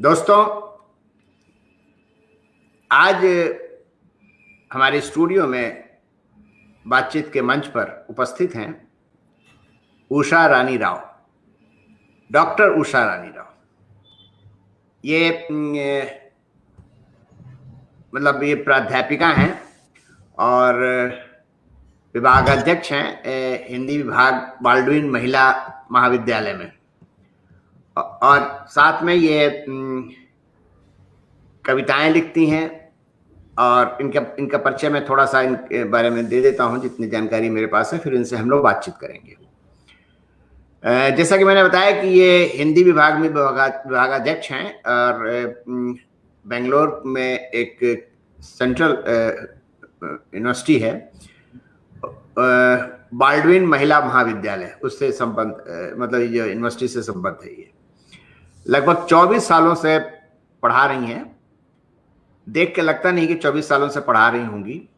दोस्तों, आज हमारे स्टूडियो में बातचीत के मंच पर उपस्थित हैं उषा रानी राव, डॉक्टर उषा रानी राव। ये मतलब ये प्राध्यापिका हैं और विभागाध्यक्ष हैं हिंदी विभाग बाल्डविन महिला महाविद्यालय में, और साथ में ये कविताएं लिखती हैं। और इनका परिचय मैं थोड़ा सा इनके बारे में दे देता हूं, जितनी जानकारी मेरे पास है, फिर इनसे हम लोग बातचीत करेंगे। जैसा कि मैंने बताया कि ये हिंदी विभाग में विभागाध्यक्ष हैं और बेंगलोर में एक सेंट्रल यूनिवर्सिटी है, बाल्डविन महिला महाविद्यालय, उससे संबंध मतलब ये यूनिवर्सिटी से संबंध है। ये लगभग 24 सालों से पढ़ा रही हैं। देख के लगता नहीं कि 24 सालों से पढ़ा रही होंगी,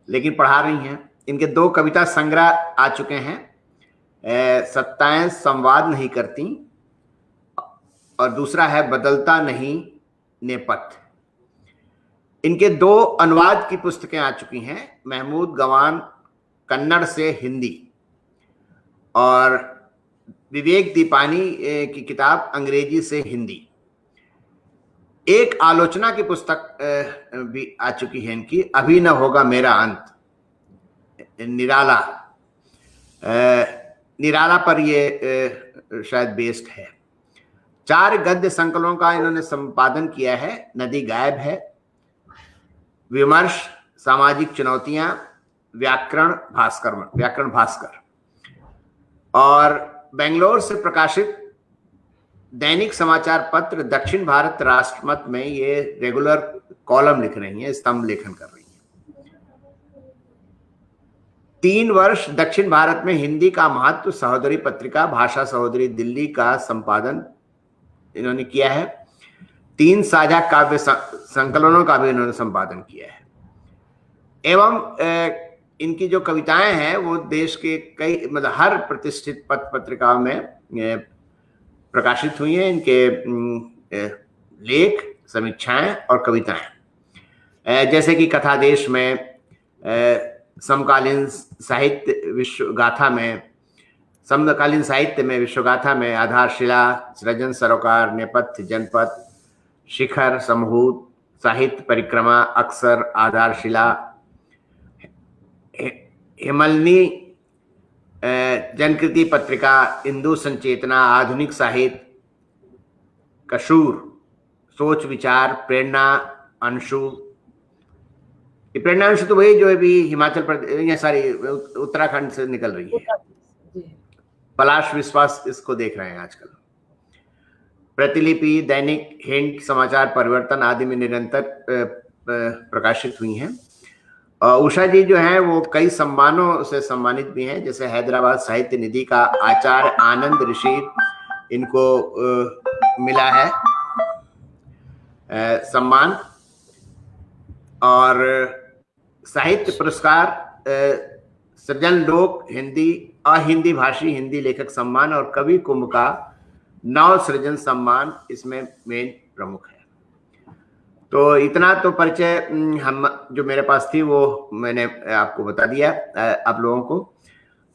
लेकिन पढ़ा रही हैं। इनके 2 कविता संग्रह आ चुके हैं, सत्ताएं संवाद नहीं करती और दूसरा है बदलता नहीं नेपथ्य। इनके 2 अनुवाद की पुस्तकें आ चुकी हैं, महमूद गवान कन्नड़ से हिंदी और विवेक दीपानी की किताब अंग्रेजी से हिंदी। एक आलोचना की पुस्तक भी आ चुकी है इनकी, अभी न होगा मेरा अंत, निराला। निराला पर ये शायद बेस्ड है। 4 गद्य संकलनों का इन्होंने संपादन किया है, नदी गायब है, विमर्श, सामाजिक चुनौतियां, व्याकरण भास्कर। और बेंगलोर से प्रकाशित दैनिक समाचार पत्र दक्षिण भारत राष्ट्रमत में ये रेगुलर कॉलम लिख रही हैं, स्तंभ लेखन कर रही हैं। 3 वर्ष दक्षिण भारत में हिंदी का महत्व सहोदरी पत्रिका भाषा सहोदरी दिल्ली का संपादन इन्होंने किया है। 3 साझा काव्य संकलनों का भी इन्होंने संपादन किया है। एवं इनकी जो कविताएं हैं वो देश के कई मतलब हर प्रतिष्ठित पत्रिकाओं में प्रकाशित हुई हैं। इनके लेख, समीक्षाएं और कविताएं, जैसे कि कथादेश में, समकालीन साहित्य में विश्वगाथा में आधारशिला, सृजन सरोकार, नेपथ्य, जनपद, शिखर, समूत, साहित्य परिक्रमा, अक्सर, आधारशिला, हिमलनी, जनकृति पत्रिका, इंदु संचेतना, आधुनिक साहित्य, कशूर, सोच विचार, प्रेरणा अंशु। प्रेरणा अंशु तो वही जो अभी हिमाचल प्रदेश उत्तराखंड से निकल रही है। पलाश विश्वास इसको देख रहे हैं आजकल। प्रतिलिपि, दैनिक, हिंट, समाचार परिवर्तन आदि में निरंतर प्रकाशित हुई हैं। उषा जी जो हैं वो कई सम्मानों से सम्मानित भी हैं, जैसे हैदराबाद साहित्य निधि का आचार्य आनंद ऋषि इनको मिला है सम्मान, और साहित्य पुरस्कार, सृजन लोक हिंदी अहिंदी भाषी हिंदी लेखक सम्मान और कवि कुंभ का नव सृजन सम्मान इसमें मेन प्रमुख है। तो इतना तो परिचय हम जो मेरे पास थी वो मैंने आपको बता दिया आप लोगों को।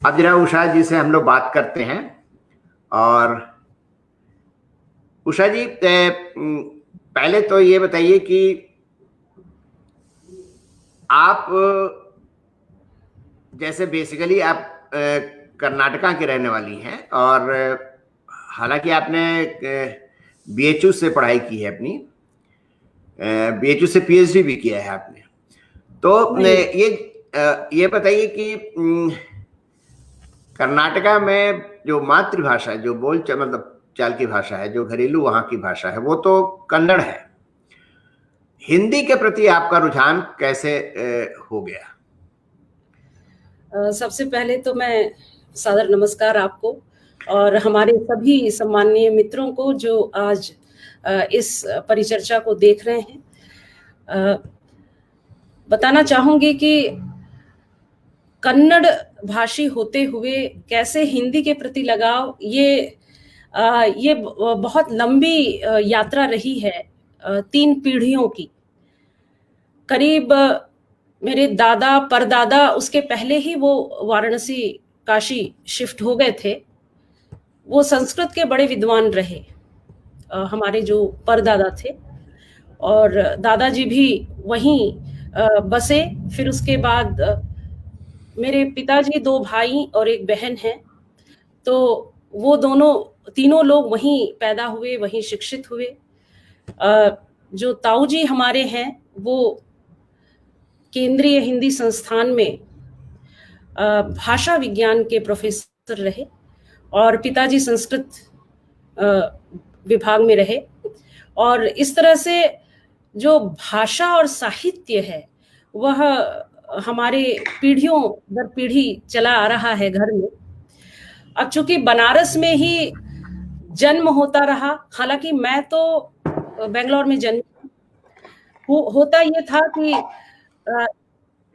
अब जरा उषा जी से हम लोग बात करते हैं। और उषा जी, पहले तो ये बताइए कि आप जैसे बेसिकली आप कर्नाटका के रहने वाली हैं, और हालांकि आपने बीएचयू से पढ़ाई की है, अपनी बीएचयू से पीएचडी भी किया है आपने। तो ये बताइए कि कर्नाटका में जो मातृभाषा है, जो मतलब चाल की भाषा है, जो घरेलू वहां की भाषा है, वो तो कन्नड़ है। हिंदी के प्रति आपका रुझान कैसे हो गया? सबसे पहले तो मैं सादर नमस्कार आपको और हमारे सभी सम्माननीय मित्रों को जो आज इस परिचर्चा को देख रहे हैं। बताना चाहूंगी कि कन्नड़ भाषी होते हुए कैसे हिंदी के प्रति लगाव, ये ये बहुत लंबी यात्रा रही है, 3 पीढ़ियों की। करीब मेरे दादा परदादा उसके पहले ही वो वाराणसी काशी शिफ्ट हो गए थे। वो संस्कृत के बड़े विद्वान रहे, हमारे जो परदादा थे, और दादाजी भी वहीं बसे। फिर उसके बाद मेरे पिताजी 2 भाई और 1 बहन हैं, तो वो तीनों लोग वहीं पैदा हुए, वहीं शिक्षित हुए। जो ताऊ जी हमारे हैं वो केंद्रीय हिंदी संस्थान में भाषा विज्ञान के प्रोफेसर रहे, और पिताजी संस्कृत विभाग में रहे। और इस तरह से जो भाषा और साहित्य है वह हमारे पीढ़ियों दर पीढ़ी चला आ रहा है घर में। अब चूंकि बनारस में ही जन्म होता रहा, हालांकि मैं तो बेंगलोर में जन्मी, होता ये था कि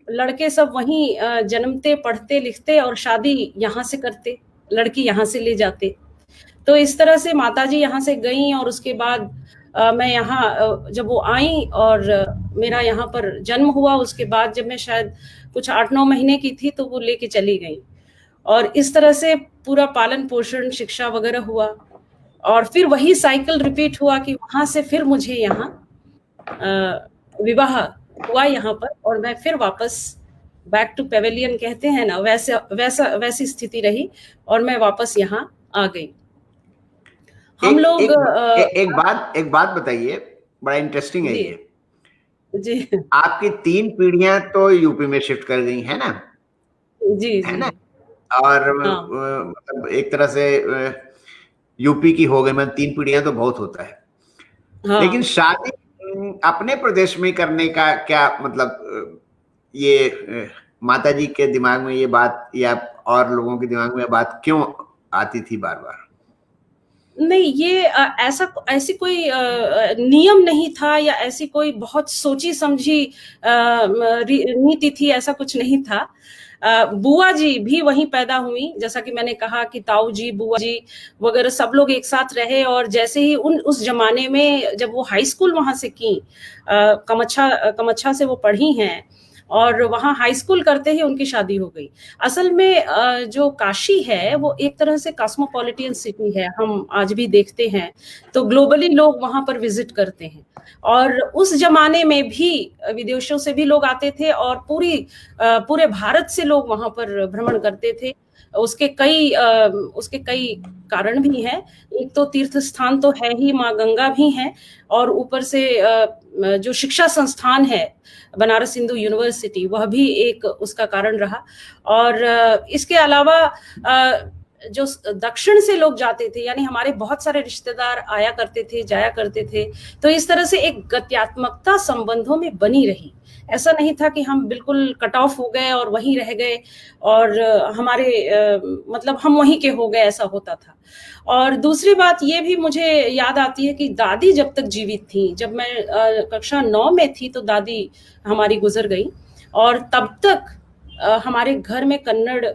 लड़के सब वहीं जन्मते, पढ़ते लिखते और शादी यहाँ से करते, लड़की यहाँ से ले जाते। तो इस तरह से माताजी यहाँ से गई, और उसके बाद मैं यहाँ जब वो आई और मेरा यहाँ पर जन्म हुआ, उसके बाद जब मैं शायद कुछ 8-9 महीने की थी तो वो लेके चली गई। और इस तरह से पूरा पालन पोषण, शिक्षा वगैरह हुआ, और फिर वही साइकिल रिपीट हुआ कि वहां से फिर मुझे यहाँ विवाह हुआ यहाँ पर, और मैं फिर वापस बैक टू पेवेलियन कहते हैं ना, वैसी स्थिति रही, और मैं वापस यहाँ आ गई। हम लोग एक बात बताइए, बड़ा इंटरेस्टिंग है ये जी। आपकी 3 पीढ़ियां तो यूपी में शिफ्ट कर गई है ना? जी है ना? और मतलब एक तरह से यूपी की हो गई, मतलब 3 पीढ़ियां तो बहुत होता है। हाँ। लेकिन शादी अपने प्रदेश में करने का क्या मतलब, ये माताजी के दिमाग में ये बात या और लोगों के दिमाग में बात क्यों आती थी बार बार? नहीं, ये ऐसी कोई नियम नहीं था, या ऐसी कोई बहुत सोची समझी नीति थी, ऐसा कुछ नहीं था। बुआ जी भी वहीं पैदा हुई, जैसा कि मैंने कहा कि ताऊ जी, बुआ जी वगैरह सब लोग एक साथ रहे। और जैसे ही उस जमाने में जब वो हाई स्कूल वहां से की, कमच्छा से वो पढ़ी हैं, और वहाँ हाई स्कूल करते ही उनकी शादी हो गई। असल में जो काशी है वो एक तरह से कॉस्मोपॉलिटन सिटी है, हम आज भी देखते हैं, तो ग्लोबली लोग वहां पर विजिट करते हैं। और उस जमाने में भी विदेशों से भी लोग आते थे, और पूरे भारत से लोग वहां पर भ्रमण करते थे। उसके कई कारण भी हैं। एक तो तीर्थ स्थान तो है ही, माँ गंगा भी हैं, और ऊपर से जो शिक्षा संस्थान है बनारस हिंदू यूनिवर्सिटी, वह भी एक उसका कारण रहा। और इसके अलावा जो दक्षिण से लोग जाते थे, यानी हमारे बहुत सारे रिश्तेदार आया करते थे, जाया करते थे, तो इस तरह से एक गत्यात्मकता संबंधों में बनी रही। ऐसा नहीं था कि हम बिल्कुल कट ऑफ हो गए और वहीं रह गए, और हमारे मतलब हम वहीं के हो गए, ऐसा होता था। और दूसरी बात ये भी मुझे याद आती है कि दादी जब तक जीवित थी, जब मैं कक्षा 9 में थी तो दादी हमारी गुजर गई, और तब तक हमारे घर में कन्नड़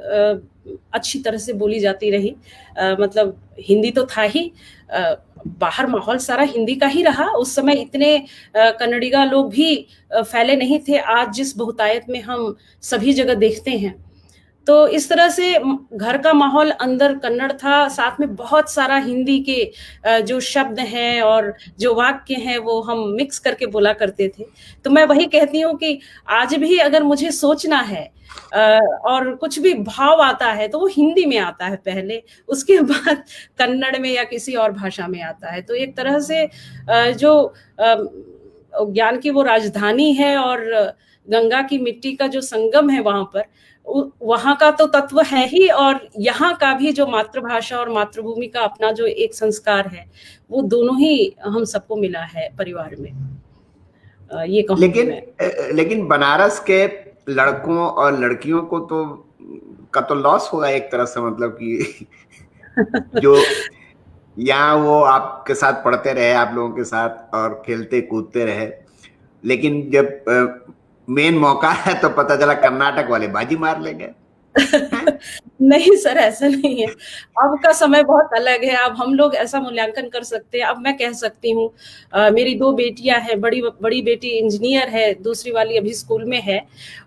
अच्छी तरह से बोली जाती रही। मतलब हिंदी तो था ही, बाहर माहौल सारा हिंदी का ही रहा। उस समय इतने कन्नड़िगा लोग भी फैले नहीं थे आज जिस बहुतायत में हम सभी जगह देखते हैं। तो इस तरह से घर का माहौल अंदर कन्नड़ था, साथ में बहुत सारा हिंदी के जो शब्द हैं और जो वाक्य हैं वो हम मिक्स करके बोला करते थे। तो मैं वही कहती हूँ कि आज भी अगर मुझे सोचना है और कुछ भी भाव आता है तो वो हिंदी में आता है पहले, उसके बाद कन्नड़ में या किसी और भाषा में आता है। तो एक तरह से जो ज्ञान की वो राजधानी है और गंगा की मिट्टी का जो संगम है वहां पर, वहां का तो तत्व है ही, और यहाँ का भी जो मातृभाषा और मातृभूमि का अपना जो एक संस्कार है, वो दोनों ही हम सबको मिला है परिवार में। ये कहूँ लेकिन बनारस के लड़कों और लड़कियों को तो लॉस होगा एक तरह से, मतलब कि जो यहाँ वो आपके साथ पढ़ते रहे, आप लोगों के साथ और खेलते कूदते रहे, लेकिन जब मेन मौका है तो पता चला कर्नाटक वाले बाजी मार लेंगे। नहीं सर, ऐसा नहीं है। अब का समय बहुत अलग है। अब हम लोग ऐसा मूल्यांकन कर सकते हैं। अब मैं कह सकती हूँ, मेरी 2 बेटियां हैं, बड़ी बड़ी बेटी इंजीनियर है, दूसरी वाली अभी स्कूल में है।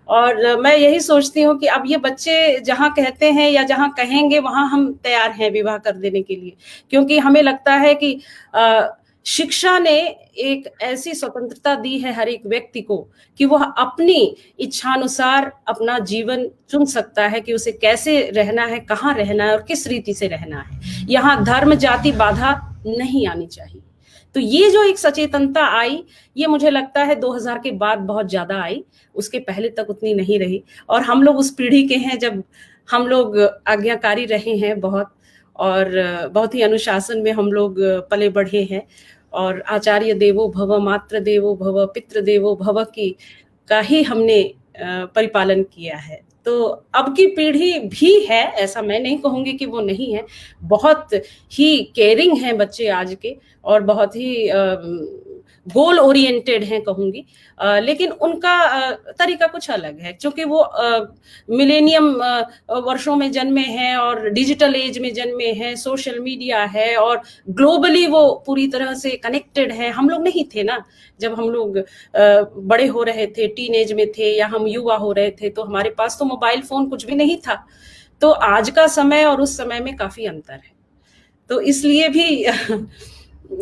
और मैं यही सोचती हूँ कि अब ये बच्चे जहाँ कहते हैं या जहाँ कहेंगे वहां हम तैयार हैं विवाह कर देने के लिए, क्योंकि हमें लगता है कि शिक्षा ने एक ऐसी स्वतंत्रता दी है हर एक व्यक्ति को कि वह अपनी इच्छानुसार अपना जीवन चुन सकता है कि उसे कैसे रहना है, कहाँ रहना है और किस रीति से रहना है। यहाँ धर्म जाति बाधा नहीं आनी चाहिए। तो ये जो एक सचेतनता आई, ये मुझे लगता है 2000 के बाद बहुत ज्यादा आई, उसके पहले तक उतनी नहीं रही। और हम लोग उस पीढ़ी के हैं जब हम लोग आज्ञाकारी रहे हैं बहुत, और बहुत ही अनुशासन में हम लोग पले बढ़े हैं। और आचार्य देवो भव, मातृ देवो भव, पितृ देवो भव की का ही हमने परिपालन किया है। तो अब की पीढ़ी भी है, ऐसा मैं नहीं कहूंगी कि वो नहीं है। बहुत ही केयरिंग हैं बच्चे आज के, और बहुत ही गोल ओरिएंटेड हैं कहूंगी। लेकिन उनका तरीका कुछ अलग है, क्योंकि वो मिलेनियम वर्षों में जन्मे हैं और डिजिटल एज में जन्मे हैं, सोशल मीडिया है और ग्लोबली वो पूरी तरह से कनेक्टेड है। हम लोग नहीं थे ना, जब हम लोग बड़े हो रहे थे, टीनेज में थे या हम युवा हो रहे थे, तो हमारे पास तो मोबाइल फोन कुछ भी नहीं था। तो आज का समय और उस समय में काफी अंतर है। तो इसलिए भी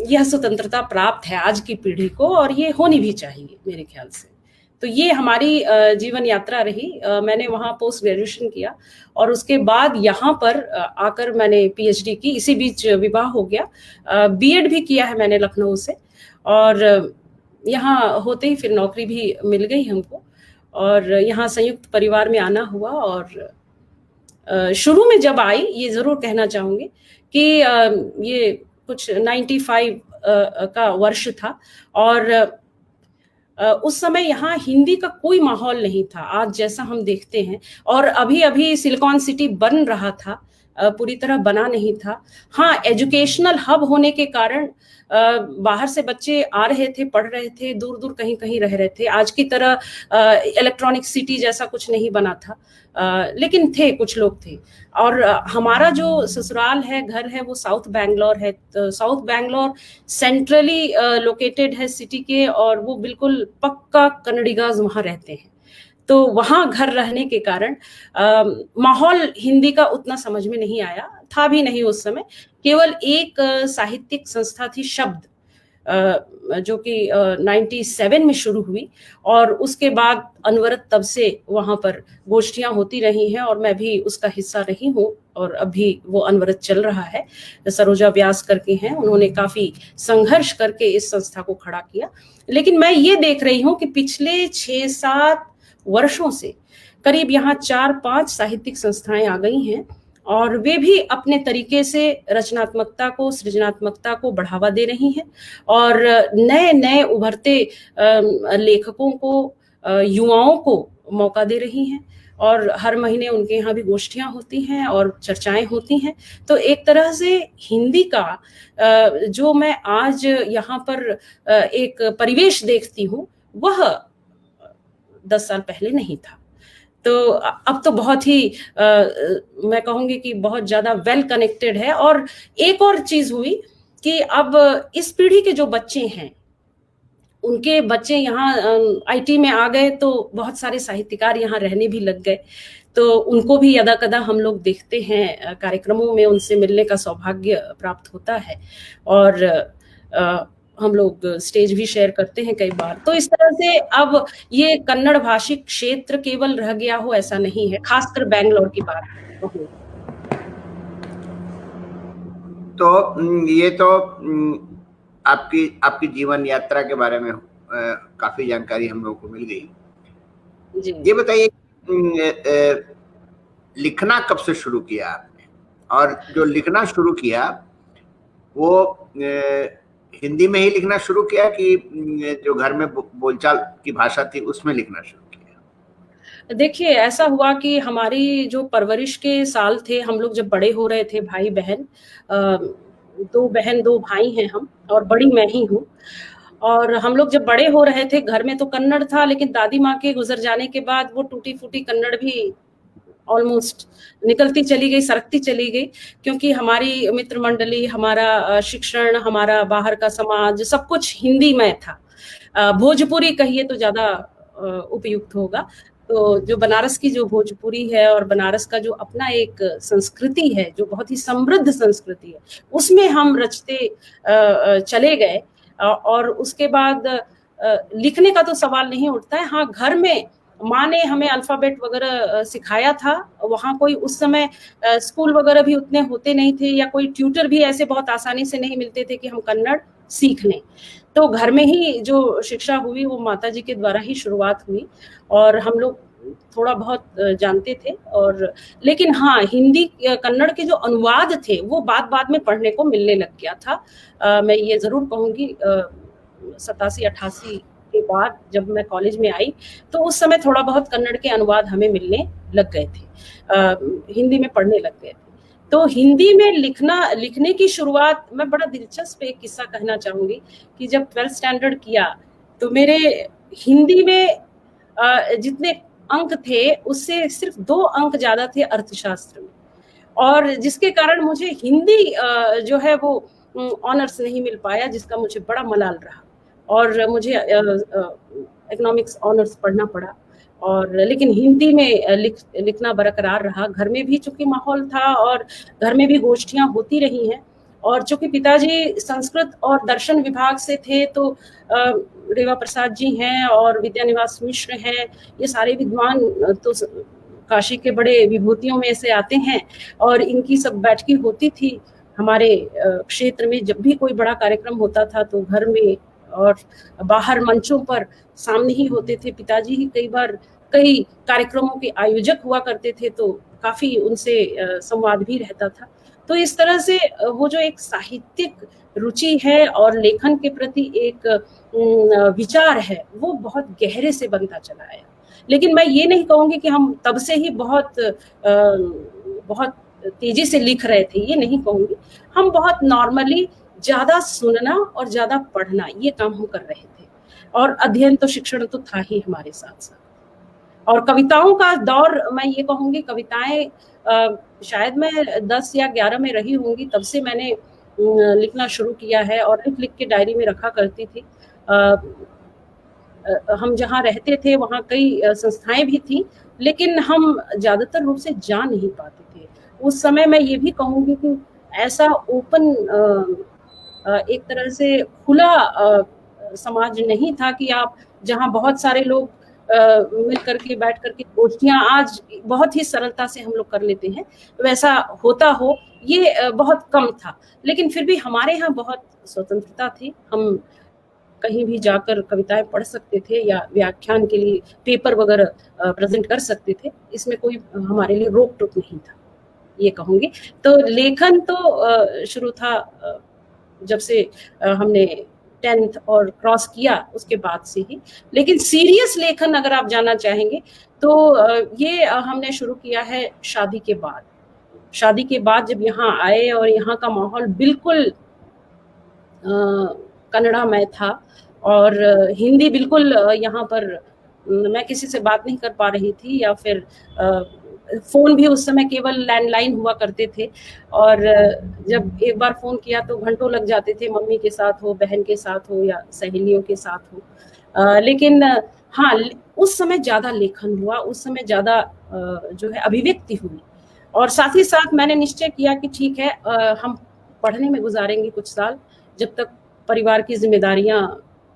यह स्वतंत्रता प्राप्त है आज की पीढ़ी को, और ये होनी भी चाहिए मेरे ख्याल से। तो ये हमारी जीवन यात्रा रही। मैंने वहाँ पोस्ट ग्रेजुएशन किया और उसके बाद यहाँ पर आकर मैंने पीएचडी की। इसी बीच विवाह हो गया। बीएड भी किया है मैंने लखनऊ से, और यहाँ होते ही फिर नौकरी भी मिल गई हमको, और यहाँ संयुक्त परिवार में आना हुआ। और शुरू में जब आई, ये जरूर कहना चाहूंगी कि ये कुछ 95 का वर्ष था, और उस समय यहाँ हिंदी का कोई माहौल नहीं था आज जैसा हम देखते हैं। और अभी अभी सिलिकॉन सिटी बन रहा था, पूरी तरह बना नहीं था। हाँ, एजुकेशनल हब होने के कारण बाहर से बच्चे आ रहे थे, पढ़ रहे थे, दूर दूर कहीं कहीं रह रहे थे। आज की तरह इलेक्ट्रॉनिक सिटी जैसा कुछ नहीं बना था, लेकिन थे, कुछ लोग थे। और हमारा जो ससुराल है, घर है, वो साउथ बैंगलोर है। तो साउथ बैंगलोर सेंट्रली लोकेटेड है सिटी के, और वो बिल्कुल पक्का कन्नडिगाज वहाँ रहते हैं। तो वहां घर रहने के कारण माहौल हिंदी का उतना समझ में नहीं आया, था भी नहीं उस समय। केवल एक साहित्यिक संस्था थी शब्द, जो कि 97 में शुरू हुई, और उसके बाद अनवरत तब से वहां पर गोष्ठियां होती रही हैं, और मैं भी उसका हिस्सा रही हूँ, और अभी वो अनवरत चल रहा है। सरोजा व्यास करके हैं, उन्होंने काफी संघर्ष करके इस संस्था को खड़ा किया। लेकिन मैं ये देख रही हूँ कि पिछले 6-7 वर्षों से करीब यहाँ 4-5 साहित्यिक संस्थाएं आ गई हैं, और वे भी अपने तरीके से रचनात्मकता को, सृजनात्मकता को बढ़ावा दे रही हैं, और नए नए उभरते लेखकों को, युवाओं को मौका दे रही हैं। और हर महीने उनके यहाँ भी गोष्ठियां होती हैं और चर्चाएं होती हैं। तो एक तरह से हिंदी का जो मैं आज यहाँ पर एक परिवेश देखती हूँ, वह 10 साल पहले नहीं था। तो अब तो बहुत ही मैं कहूंगी कि बहुत ज्यादा वेल कनेक्टेड है। और एक और चीज हुई कि अब इस पीढ़ी के जो बच्चे हैं, उनके बच्चे यहाँ आईटी में आ गए, तो बहुत सारे साहित्यकार यहाँ रहने भी लग गए। तो उनको भी यदा कदा हम लोग देखते हैं, कार्यक्रमों में उनसे मिलने का सौभाग्य प्राप्त होता है, और हम लोग स्टेज भी शेयर करते हैं कई बार। तो इस तरह से अब ये कन्नड़ भाषिक क्षेत्र केवल रह गया हो ऐसा नहीं है, खासकर बैंगलोर की बात कहूं। तो ये तो आपकी जीवन यात्रा के बारे में काफी जानकारी हम लोगों को मिल गई। जी। ये बताइए, लिखना कब से शुरू किया आपने, और जो लिखना शुरू किया वो हिंदी में ही लिखना शुरू किया कि जो घर में बोलचाल की भाषा थी उसमें लिखना शुरू किया? देखिए, ऐसा हुआ कि हमारी जो परवरिश के साल थे, हम लोग जब बड़े हो रहे थे, भाई बहन, 2 बहन 2 भाई हैं हम, और बड़ी मैं ही हूँ। और हम लोग जब बड़े हो रहे थे, घर में तो कन्नड़ था, लेकिन दादी माँ के गुजर जाने के बाद वो टूटी फूटी कन्नड़ भी ऑलमोस्ट निकलती चली गई, सरकती चली गई, क्योंकि हमारी मित्र मंडली, हमारा शिक्षण, हमारा बाहर का समाज सब कुछ हिंदी में था। भोजपुरी कहिए तो ज्यादा उपयुक्त होगा। तो जो बनारस की जो भोजपुरी है और बनारस का जो अपना एक संस्कृति है, जो बहुत ही समृद्ध संस्कृति है, उसमें हम रचते चले गए। और उसके बाद लिखने का तो सवाल नहीं उठता है। हाँ, घर में माँ ने हमें अल्फाबेट वगैरह सिखाया था। वहाँ कोई उस समय स्कूल वगैरह भी उतने होते नहीं थे, या कोई ट्यूटर भी ऐसे बहुत आसानी से नहीं मिलते थे कि हम कन्नड़ सीख लें। तो घर में ही जो शिक्षा हुई वो माताजी के द्वारा ही शुरुआत हुई, और हम लोग थोड़ा बहुत जानते थे। और लेकिन हाँ, हिंदी कन्नड़ के जो अनुवाद थे वो बाद में पढ़ने को मिलने लग गया था। मैं ये जरूर कहूँगी 87-88 के बाद जब मैं कॉलेज में आई तो उस समय थोड़ा बहुत कन्नड़ के अनुवाद हमें मिलने लग गए थे, हिंदी में पढ़ने लग गए थे। तो हिंदी में लिखने की शुरुआत, मैं बड़ा दिलचस्प एक किस्सा कहना चाहूंगी कि जब 12th स्टैंडर्ड किया तो मेरे हिंदी में जितने अंक थे उससे सिर्फ 2 अंक ज्यादा थे अर्थशास्त्र में, और जिसके कारण मुझे हिंदी जो है वो ऑनर्स नहीं मिल पाया, जिसका मुझे बड़ा मलाल रहा, और मुझे इकोनॉमिक्स ऑनर्स पढ़ना पड़ा। और लेकिन हिंदी में लिखना बरकरार रहा। घर में भी चूंकि माहौल था और घर में भी गोष्ठियां होती रही हैं, और चूंकि पिताजी संस्कृत और दर्शन विभाग से थे तो रेवा प्रसाद जी हैं और विद्यानिवास मिश्र हैं, ये सारे विद्वान तो काशी के बड़े विभूतियों में से आते हैं, और इनकी सब बैठकी होती थी हमारे क्षेत्र में। जब भी कोई बड़ा कार्यक्रम होता था तो घर में और बाहर मंचों पर सामने ही होते थे। पिताजी ही कई बार कई कार्यक्रमों के आयोजक हुआ करते थे, तो काफी उनसे संवाद भी रहता था। तो इस तरह से वो जो एक साहित्यिक रुचि है और लेखन के प्रति एक विचार है वो बहुत गहरे से बनता चला आया। लेकिन मैं ये नहीं कहूंगी कि हम तब से ही बहुत तेजी से लिख रहे थे, ये नहीं कहूंगी। हम बहुत नॉर्मली ज्यादा सुनना और ज्यादा पढ़ना, ये काम हम कर रहे थे, और अध्ययन तो शिक्षण तो था ही हमारे साथ साथ। और कविताओं का दौर, मैं ये कहूंगी कविताएं शायद मैं 10 या 11 में रही होंगी, तब से मैंने लिखना शुरू किया है, और लिख के डायरी में रखा करती थी। हम जहाँ रहते थे वहाँ कई संस्थाएं भी थी, लेकिन हम ज्यादातर रूप से जा नहीं पाते थे उस समय। मैं ये भी कहूंगी कि ऐसा ओपन एक तरह से खुला समाज नहीं था कि आप जहाँ बहुत सारे लोग मिल करके बैठ करके गोष्ठियां आज बहुत ही सरलता से हम लोग कर लेते हैं, वैसा होता हो, ये बहुत कम था। लेकिन फिर भी हमारे यहाँ बहुत स्वतंत्रता थी, हम कहीं भी जाकर कविताएं पढ़ सकते थे या व्याख्यान के लिए पेपर वगैरह प्रेजेंट कर सकते थे। इसमें कोई हमारे लिए रोक टोक नहीं था, ये कहूंगी। तो लेखन तो शुरू था जब से हमने 10th और क्रॉस किया उसके बाद से ही। लेकिन सीरियस लेखन अगर आप जानना चाहेंगे तो ये हमने शुरू किया है शादी के बाद। शादी के बाद जब यहाँ आए और यहाँ का माहौल बिल्कुल कन्नड़ामय था, और हिंदी बिल्कुल यहाँ पर मैं किसी से बात नहीं कर पा रही थी, या फिर फोन भी उस समय केवल लैंडलाइन हुआ करते थे, और जब एक बार फोन किया तो घंटों लग जाते थे, मम्मी के साथ हो, बहन के साथ हो, या सहेलियों के साथ हो। लेकिन हाँ, उस समय ज्यादा लेखन हुआ, उस समय ज्यादा जो है अभिव्यक्ति हुई। और साथ ही साथ मैंने निश्चय किया कि ठीक है, हम पढ़ने में गुजारेंगे कुछ साल, जब तक परिवार की जिम्मेदारियां,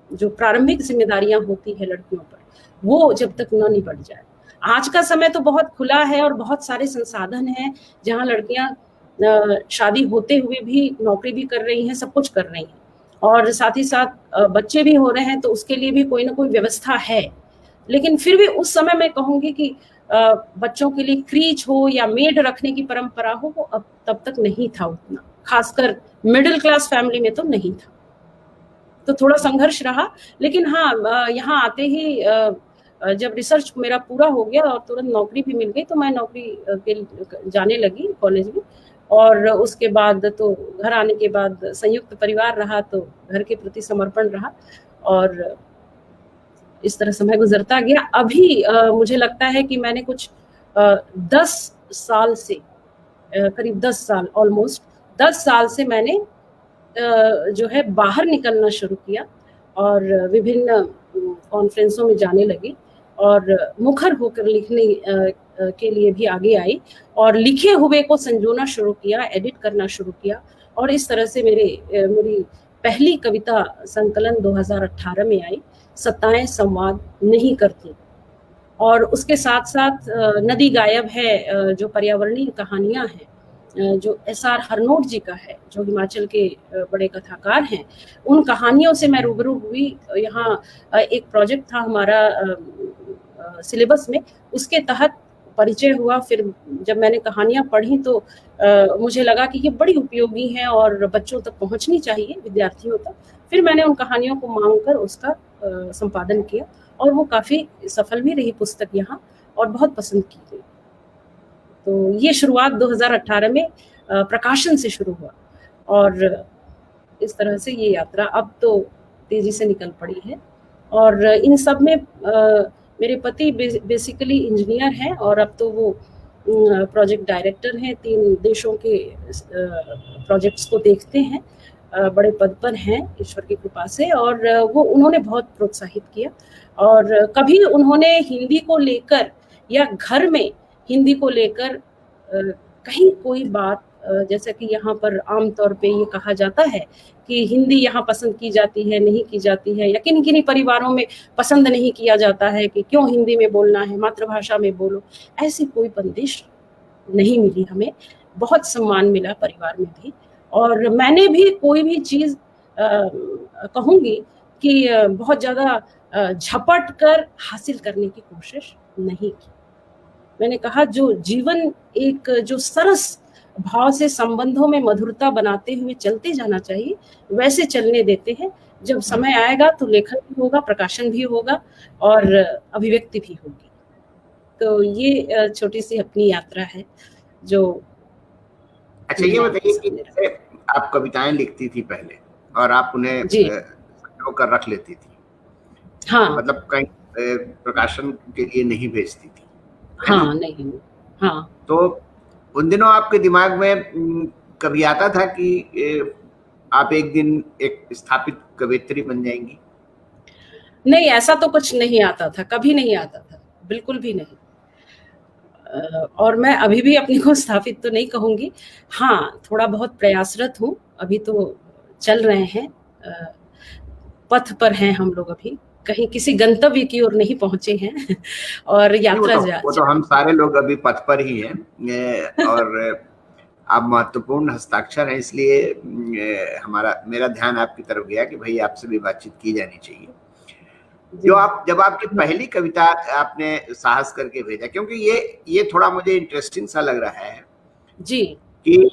जो प्रारंभिक जिम्मेदारियां होती है लड़कियों पर, वो जब तक न निपट जाए। आज का समय तो बहुत खुला है और बहुत सारे संसाधन हैं, जहां लड़कियां शादी होते हुए भी नौकरी भी कर रही हैं, सब कुछ कर रही हैं, और साथ ही साथ बच्चे भी हो रहे हैं, तो उसके लिए भी कोई ना कोई व्यवस्था है। लेकिन फिर भी उस समय मैं कहूंगी कि बच्चों के लिए क्रीच हो या मेड रखने की परंपरा हो, वो अब तब तक नहीं था उतना, खासकर मिडिल क्लास फैमिली में तो नहीं था। तो थोड़ा संघर्ष रहा। लेकिन हाँ, यहाँ आते ही जब रिसर्च मेरा पूरा हो गया और तुरंत नौकरी भी मिल गई, तो मैं नौकरी के जाने लगी कॉलेज में। और उसके बाद तो घर आने के बाद संयुक्त परिवार रहा, तो घर के प्रति समर्पण रहा, और इस तरह समय गुजरता गया। अभी मुझे लगता है कि मैंने कुछ 10 साल से, करीब 10 साल, ऑलमोस्ट 10 साल से मैंने जो है बाहर निकलना शुरू किया और विभिन्न कॉन्फ्रेंसों में जाने लगी और मुखर होकर लिखने के लिए भी आगे आई और लिखे हुए को संजोना शुरू किया, एडिट करना शुरू किया और इस तरह से मेरी पहली कविता संकलन 2018 में आई, सत्ताएं संवाद नहीं करती। और उसके साथ साथ नदी गायब है जो पर्यावरणीय कहानियां हैं, जो SR हरनोट जी का है, जो हिमाचल के बड़े कथाकार हैं, उन कहानियों से मैं रूबरू हुई। यहाँ एक प्रोजेक्ट था हमारा सिलेबस में, उसके तहत परिचय हुआ। फिर जब मैंने कहानियां पढ़ी तो मुझे लगा कि ये बड़ी उपयोगी हैं और बच्चों तक पहुंचनी चाहिए, विद्यार्थियों तक। फिर मैंने उन कहानियों को मांगकर उसका संपादन किया और वो काफी सफल भी रही पुस्तक यहाँ और बहुत पसंद की गई। तो ये शुरुआत 2018 में प्रकाशन से शुरू हुआ और इस तरह से ये यात्रा अब तो तेजी से निकल पड़ी है। और इन सब में मेरे पति बेसिकली इंजीनियर हैं और अब तो वो प्रोजेक्ट डायरेक्टर हैं, 3 देशों के प्रोजेक्ट्स को देखते हैं, बड़े पद पर हैं ईश्वर की कृपा से। और वो उन्होंने बहुत प्रोत्साहित किया और कभी उन्होंने हिंदी को लेकर या घर में हिंदी को लेकर कहीं कोई बात, जैसे कि यहाँ पर आमतौर पे ये कहा जाता है कि हिंदी यहाँ पसंद की जाती है, नहीं की जाती है, या किन्हीं किन्हीं परिवारों में पसंद नहीं किया जाता है कि क्यों हिंदी में बोलना है, मातृभाषा में बोलो। ऐसी कोई बंदिश नहीं मिली हमें, बहुत सम्मान मिला परिवार में भी। और मैंने भी कोई भी चीज़ कहूँगी कि बहुत ज़्यादा झपट कर हासिल करने की कोशिश नहीं की। मैंने कहा जो जीवन एक जो सरस भाव से संबंधों में मधुरता बनाते हुए चलते जाना चाहिए, वैसे चलने देते हैं। जब समय आएगा तो लेखन भी होगा, प्रकाशन भी होगा और अभिव्यक्ति भी होगी। तो ये छोटी सी अपनी यात्रा है जो। अच्छा, ये बताइए कि आप कविताएं लिखती थी पहले और आप उन्हें संजो कर रख लेती थी। हाँ, मतलब कहीं प्रकाशन के लिए नहीं भेजती थी। हाँ, नहीं, हाँ। तो उन दिनों आपके दिमाग में कभी आता था कि आप एक दिन एक स्थापित कवयित्री बन जाएंगी? नहीं, ऐसा तो कुछ नहीं आता था, कभी नहीं आता था, बिल्कुल भी नहीं। और मैं अभी भी अपनी को स्थापित तो नहीं कहूंगी। हाँ, थोड़ा बहुत प्रयासरत हूँ, अभी तो चल रहे हैं, पथ पर हैं हम लोग, अभी कहीं किसी गंतव्य की ओर नहीं पहुंचे हैं और यात्रा वो तो हम सारे लोग अभी पथ पर ही हैं और आप महत्वपूर्ण हस्ताक्षर हैं, इसलिए मेरा ध्यान आपकी तरफ गया कि भाई आपसे भी बातचीत की जानी चाहिए। जब आपकी पहली कविता आपने साहस करके भेजा, क्योंकि ये थोड़ा मुझे इंटरेस्टिंग सा लग रहा है जी, कि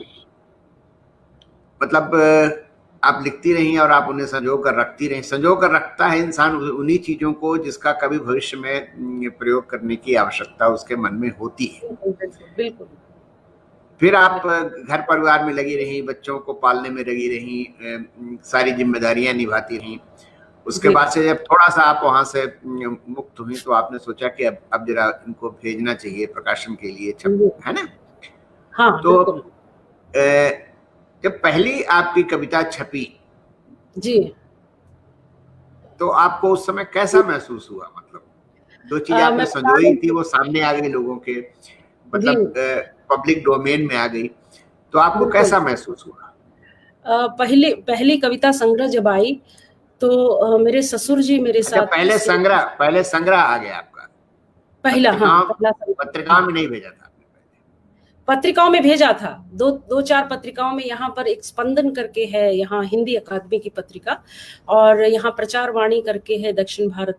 मतलब आप लिखती रही और आप उन्हें संजो कर रखती रही। संजो कर रखता है इंसान उन्हीं चीजों को जिसका कभी भविष्य में प्रयोग करने की आवश्यकता उसके मन में होती है। बिल्कुल। फिर आप घर परिवार में लगी रही, बच्चों को पालने में लगी रही, सारी जिम्मेदारियां निभाती रही। उसके बाद से जब थोड़ा सा आप वहां से मुक्त हुई तो आपने सोचा कि अब जरा इनको भेजना चाहिए प्रकाशन के लिए, है ना? हाँ, तो जब पहली आपकी कविता छपी जी, तो आपको उस समय कैसा महसूस हुआ? मतलब जो चीज आपने संजोई थी वो सामने आ गई, लोगों के मतलब पब्लिक डोमेन में आ गई, तो आपको कैसा महसूस हुआ? पहली कविता संग्रह जब आई तो मेरे ससुर जी मेरे साथ। पहले संग्रह आ गया आपका पहला? हाँ, पत्रिकाओं में नहीं भेजा था? पत्रिकाओं में भेजा था, दो चार पत्रिकाओं में। यहाँ पर एक स्पंदन करके है, यहाँ हिंदी अकादमी की पत्रिका, और यहाँ प्रचार वाणी करके है दक्षिण भारत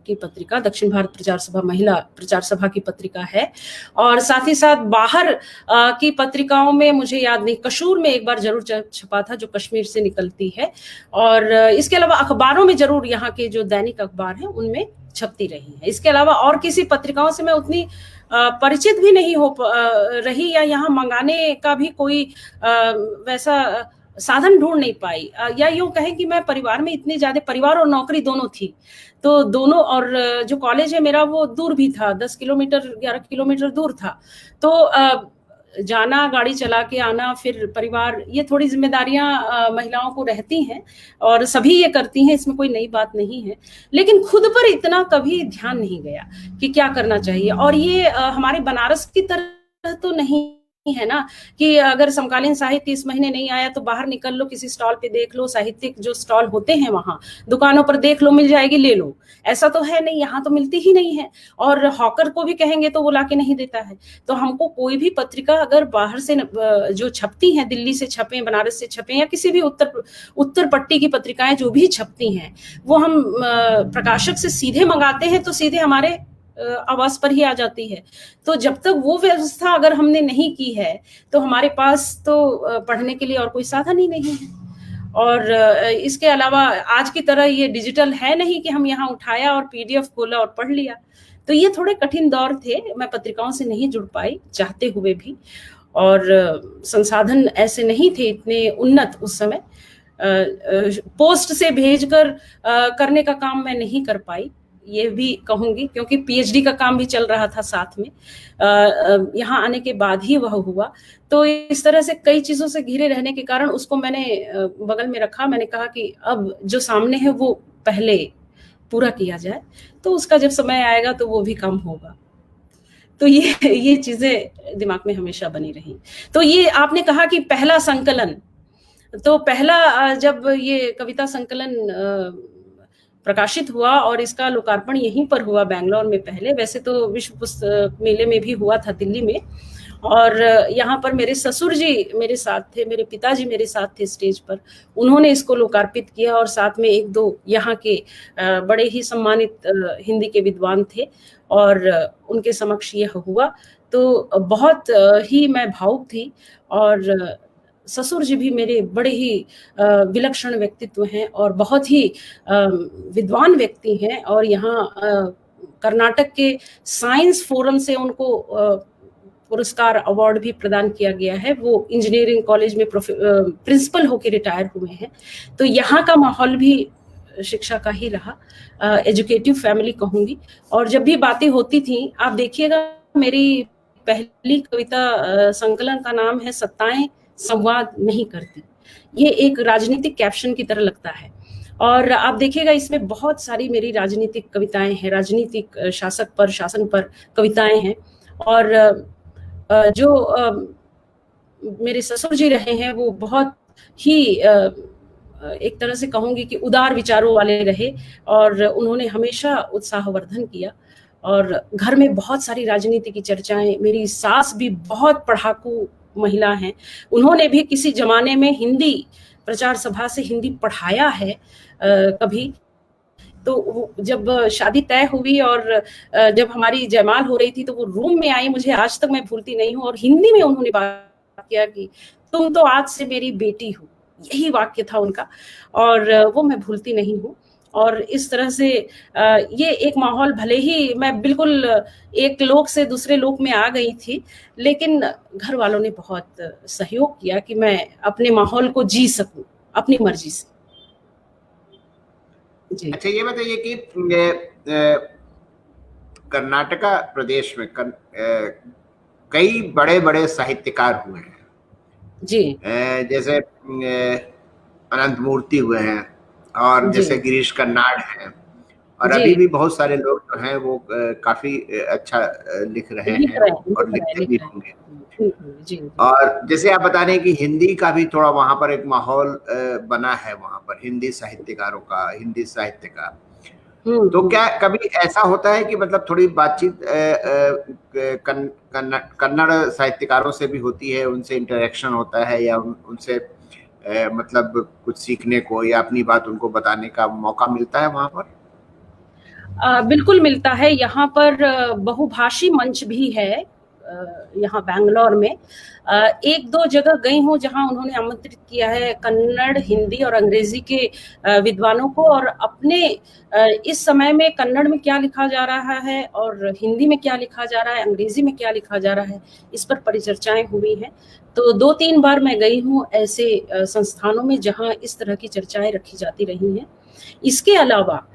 की पत्रिका, दक्षिण भारत प्रचार सभा, महिला प्रचार सभा की पत्रिका है। और साथ ही साथ बाहर की पत्रिकाओं में मुझे याद नहीं, कसूर में एक बार जरूर छपा था जो कश्मीर से निकलती है। और इसके अलावा अखबारों में जरूर यहाँ के जो दैनिक अखबार हैं उनमें छपती रही है। इसके अलावा और किसी पत्रिकाओं से मैं उतनी परिचित भी नहीं हो रही, या यहाँ मंगाने का भी कोई वैसा साधन ढूंढ नहीं पाई, या यूं कहें कि मैं परिवार में इतनी ज्यादा, परिवार और नौकरी दोनों थी, तो दोनों, और जो कॉलेज है मेरा वो दूर भी था, 10 किलोमीटर 11 किलोमीटर दूर था, तो जाना, गाड़ी चला के आना, फिर परिवार, ये थोड़ी जिम्मेदारियां महिलाओं को रहती हैं और सभी ये करती हैं, इसमें कोई नई बात नहीं है, लेकिन खुद पर इतना कभी ध्यान नहीं गया कि क्या करना चाहिए। और ये हमारे बनारस की तरह तो नहीं है ना कि अगर समकालीन साहित्य इस महीने नहीं आया तो बाहर निकल लो, किसी स्टॉल पे देख लो, साहित्यिक जो स्टॉल होते हैं वहां दुकानों पर देख लो, मिल जाएगी, ले लो, ऐसा तो है नहीं, यहाँ तो मिलती ही नहीं है, और हॉकर को भी कहेंगे तो वो लाके नहीं देता है। तो हमको कोई भी पत्रिका अगर बाहर से जो छपती हैं, दिल्ली से छपे, बनारस से छपे, या किसी भी उत्तर पट्टी की पत्रिकाएं जो भी छपती हैं, वो हम प्रकाशक से सीधे मंगाते हैं तो सीधे हमारे आवास पर ही आ जाती है। तो जब तक वो व्यवस्था अगर हमने नहीं की है तो हमारे पास तो पढ़ने के लिए और कोई साधन ही नहीं है। और इसके अलावा आज की तरह ये डिजिटल है नहीं कि हम यहाँ उठाया और पीडीएफ खोला और पढ़ लिया, तो ये थोड़े कठिन दौर थे, मैं पत्रिकाओं से नहीं जुड़ पाई चाहते हुए भी, और संसाधन ऐसे नहीं थे इतने उन्नत उस समय, पोस्ट से भेजकर करने का काम मैं नहीं कर पाई, ये भी कहूंगी, क्योंकि पीएचडी का काम भी चल रहा था साथ में, यहाँ आने के बाद ही वह हुआ। तो इस तरह से कई चीजों से घिरे रहने के कारण उसको मैंने बगल में रखा, मैंने कहा कि अब जो सामने है वो पहले पूरा किया जाए, तो उसका जब समय आएगा तो वो भी कम होगा। तो ये चीजें दिमाग में हमेशा बनी रही। तो ये आपने कहा कि पहला संकलन, तो पहला जब ये कविता संकलन प्रकाशित हुआ और इसका लोकार्पण यहीं पर हुआ बैंगलोर में पहले, वैसे तो विश्व पुस्तक मेले में भी हुआ था दिल्ली में, और यहाँ पर मेरे ससुर जी मेरे साथ थे, मेरे पिताजी मेरे साथ थे स्टेज पर, उन्होंने इसको लोकार्पित किया, और साथ में एक दो यहाँ के बड़े ही सम्मानित हिंदी के विद्वान थे, और उनके समक्ष यह हुआ। तो बहुत ही मैं भावुक थी, और ससुर जी भी मेरे बड़े ही विलक्षण व्यक्तित्व हैं और बहुत ही विद्वान व्यक्ति हैं, और यहाँ कर्नाटक के साइंस फोरम से उनको पुरस्कार अवार्ड भी प्रदान किया गया है, वो इंजीनियरिंग कॉलेज में प्रिंसिपल होकर रिटायर हुए हैं। तो यहाँ का माहौल भी शिक्षा का ही रहा, एजुकेटिव फैमिली कहूंगी। और जब भी बातें होती थी, आप देखिएगा मेरी पहली कविता संकलन का नाम है सत्ताएं संवाद नहीं करती, ये एक राजनीतिक कैप्शन की तरह लगता है, और आप देखिएगा इसमें बहुत सारी मेरी राजनीतिक कविताएं हैं, राजनीतिक शासक पर, शासन पर कविताएं हैं। और जो मेरे ससुर जी रहे हैं वो बहुत ही एक तरह से कहूंगी कि उदार विचारों वाले रहे, और उन्होंने हमेशा उत्साहवर्धन किया, और घर में बहुत सारी राजनीति की चर्चाएं, मेरी सास भी बहुत पढ़ाकू महिला हैं, उन्होंने भी किसी जमाने में हिंदी प्रचार सभा से हिंदी पढ़ाया है कभी। तो जब शादी तय हुई और जब हमारी जयमाल हो रही थी तो वो रूम में आई, मुझे आज तक मैं भूलती नहीं हूँ, और हिंदी में उन्होंने बात किया कि तुम तो आज से मेरी बेटी हो, यही वाक्य था उनका, और वो मैं भूलती नहीं हूँ। और इस तरह से ये एक माहौल, भले ही मैं बिल्कुल एक लोक से दूसरे लोक में आ गई थी, लेकिन घर वालों ने बहुत सहयोग किया कि मैं अपने माहौल को जी सकूं अपनी मर्जी से। जी। अच्छा, ये बताइए कि कर्नाटका प्रदेश में कई बड़े बड़े साहित्यकार हुए हैं जी, जैसे अनंत मूर्ति हुए हैं, और जैसे गिरीश कर्नाड हैं, और अभी भी बहुत सारे लोग जो हैं वो काफी अच्छा लिख रहे हैं और लिखते भी होंगे। और जैसे आप बता रहे हैं कि हिंदी का भी थोड़ा वहां पर एक माहौल बना है, वहां पर हिंदी साहित्यकारों का, हिंदी साहित्य का, तो क्या कभी ऐसा होता है कि मतलब थोड़ी बातचीत कन्नड़ साहित्यकारों से भी होती है, उनसे इंटरेक्शन होता है, या उनसे मतलब कुछ सीखने को या अपनी बात उनको बताने का मौका मिलता है वहां पर? बिल्कुल मिलता है। यहाँ पर बहुभाषी मंच भी है यहाँ बैंगलोर में एक दो जगह गई हूँ जहाँ उन्होंने आमंत्रित किया है कन्नड़, हिंदी और अंग्रेजी के विद्वानों को, और अपने इस समय में कन्नड़ में क्या लिखा जा रहा है और हिंदी में क्या लिखा जा रहा है, अंग्रेजी में क्या लिखा जा रहा है, इस पर परिचर्चाएं हुई हैं। तो 2-3 बार मैं गई हूँ ऐसे संस्थानों में जहाँ इस तरह की चर्चाएं रखी जाती रही हैं। इसके अलावा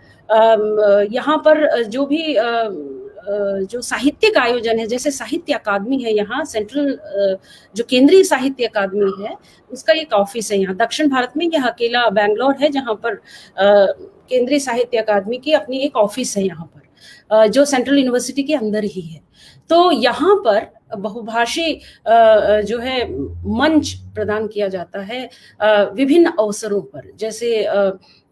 यहाँ पर जो भी जो साहित्यिक आयोजन है, जैसे साहित्य अकादमी है यहाँ, सेंट्रल जो केंद्रीय साहित्य अकादमी है, उसका एक ऑफिस है यहाँ दक्षिण भारत में। यह अकेला बैंगलोर है जहाँ पर केंद्रीय साहित्य अकादमी की अपनी एक ऑफिस है यहाँ पर, जो सेंट्रल यूनिवर्सिटी के अंदर ही है। तो यहाँ पर बहुभाषी जो है मंच प्रदान किया जाता है विभिन्न अवसरों पर, जैसे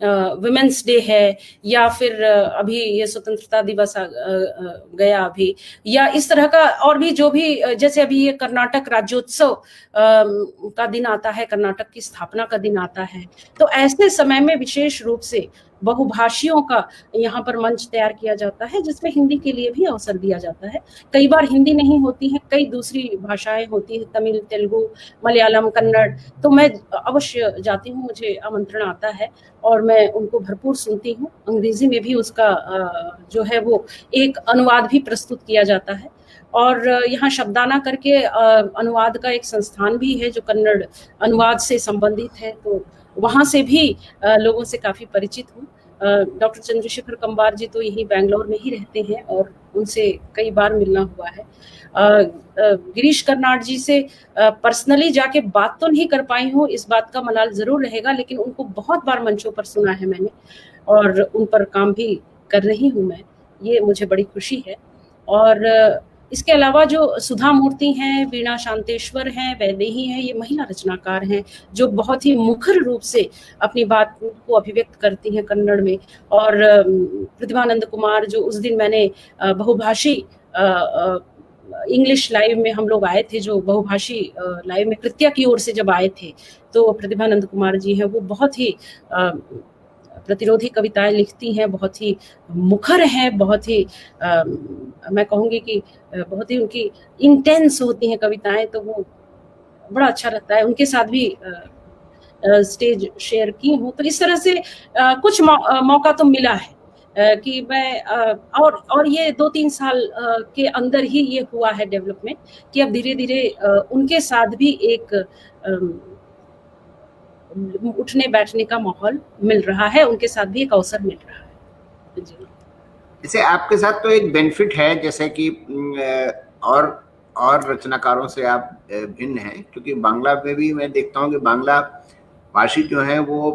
वुमेन्स डे है, या फिर अभी ये स्वतंत्रता दिवस गया अभी, या इस तरह का और भी जो भी, जैसे अभी ये कर्नाटक राज्योत्सव का दिन आता है, कर्नाटक की स्थापना का दिन आता है। तो ऐसे समय में विशेष रूप से बहुभाषियों का यहाँ पर मंच तैयार किया जाता है, जिसमें हिंदी के लिए भी अवसर दिया जाता है। कई बार हिंदी नहीं होती है, कई दूसरी भाषाएं होती है, तमिल, तेलुगु, मलयालम, कन्नड़। तो मैं अवश्य जाती हूँ, मुझे आमंत्रण आता है और मैं उनको भरपूर सुनती हूँ। अंग्रेजी में भी उसका जो है वो एक अनुवाद भी प्रस्तुत किया जाता है, और यहाँ शब्दाना करके अनुवाद का एक संस्थान भी है जो कन्नड़ अनुवाद से संबंधित है। तो वहाँ से भी लोगों से काफी परिचित हूँ। डॉक्टर चंद्रशेखर कंबार जी तो यही बैंगलोर में ही रहते हैं और उनसे कई बार मिलना हुआ है। गिरीश कर्नाड जी से पर्सनली जाके बात तो नहीं कर पाई हूँ, इस बात का मलाल जरूर रहेगा, लेकिन उनको बहुत बार मंचों पर सुना है मैंने और उन पर काम भी कर रही हूँ मैं, ये मुझे बड़ी खुशी है। और इसके अलावा जो सुधा मूर्ति हैं, वीणा शांतेश्वर हैं, वैदेही हैं, ये महिला रचनाकार हैं जो बहुत ही मुखर रूप से अपनी बात को अभिव्यक्त करती हैं कन्नड़ में। और प्रतिभानंद कुमार, जो उस दिन मैंने बहुभाषी इंग्लिश लाइव में हम लोग आए थे, जो बहुभाषी लाइव में कृत्या की ओर से जब आए थे, तो प्रतिभानंद कुमार जी हैं, वो बहुत ही प्रतिरोधी कविताएं लिखती हैं, बहुत ही मुखर हैं, बहुत ही मैं कहूँगी कि बहुत ही उनकी इंटेंस होती हैं कविताएं। तो वो बड़ा अच्छा लगता है। उनके साथ भी स्टेज शेयर की हूँ। तो इस तरह से कुछ मौका तो मिला है कि मैं और ये 2-3 साल के अंदर ही ये हुआ है डेवलपमेंट कि अब धीरे धीरे उनके साथ भी एक उठने बैठने का माहौल मिल रहा है, उनके साथ भी एक अवसर मिल रहा है। जी। जैसे आपके साथ तो एक बेनिफिट है, जैसे कि और रचनाकारों से आप भिन्न हैं, क्योंकि बांग्ला में भी मैं देखता हूँ कि बांग्ला भाषी जो हैं वो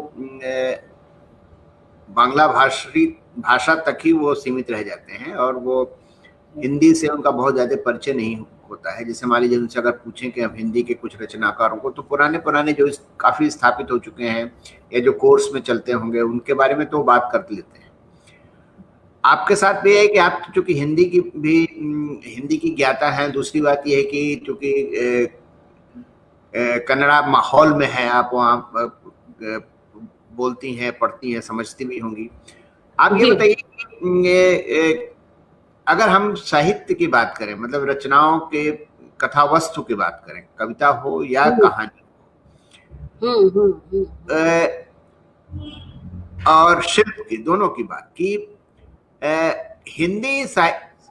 बांग्ला भाषा तक ही वो सीमित रह जाते हैं और वो हिंदी से उनका बहुत ज्यादा परिचय नहीं होता है। जैसे मान लीजिए उनसे अगर पूछें कि अब हिंदी के कुछ रचनाकारों को, तो पुराने जो काफी स्थापित हो चुके हैं या जो कोर्स में चलते होंगे उनके बारे में तो बात कर लेते हैं। आपके साथ भी है कि आप चूंकि हिंदी की ज्ञाता हैं, दूसरी बात यह है कि चूंकि कन्नड़ा माहौल में है, आप वहाँ बोलती हैं, पढ़ती हैं, समझती भी होंगी। आप ये बताइए कि अगर हम साहित्य की बात करें, मतलब रचनाओं के कथा वस्तु की बात करें, कविता हो या कहानी और शिल्प की, दोनों की बात की, हिंदी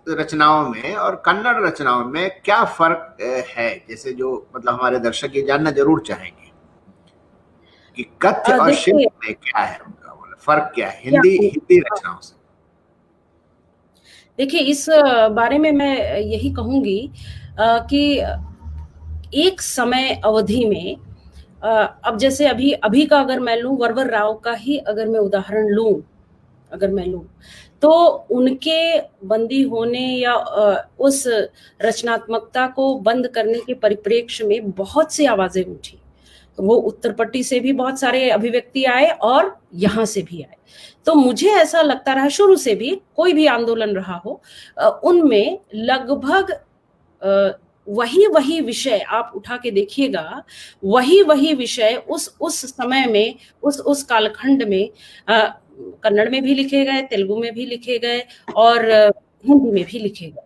रचनाओं में और कन्नड़ रचनाओं में क्या फर्क है? जैसे जो मतलब हमारे दर्शक ये जानना जरूर चाहेंगे कि कथ्य और शिल्प में क्या है उनका फर्क, क्या है हिंदी रचनाओं से। देखिए, इस बारे में मैं यही कहूंगी कि एक समय अवधि में अब जैसे अभी का अगर मैं लूं, वरवर राव का ही अगर मैं उदाहरण लूं, तो उनके बंदी होने या उस रचनात्मकता को बंद करने के परिप्रेक्ष्य में बहुत सी आवाजें उठी। वो उत्तर पट्टी से भी बहुत सारे अभिव्यक्ति आए और यहाँ से भी आए। तो मुझे ऐसा लगता रहा शुरू से भी, कोई भी आंदोलन रहा हो, उनमें लगभग वही विषय आप उठा के देखिएगा, वही विषय उस समय में, उस कालखंड में कन्नड़ में भी लिखे गए, तेलुगु में भी लिखे गए और हिंदी में भी लिखे गए।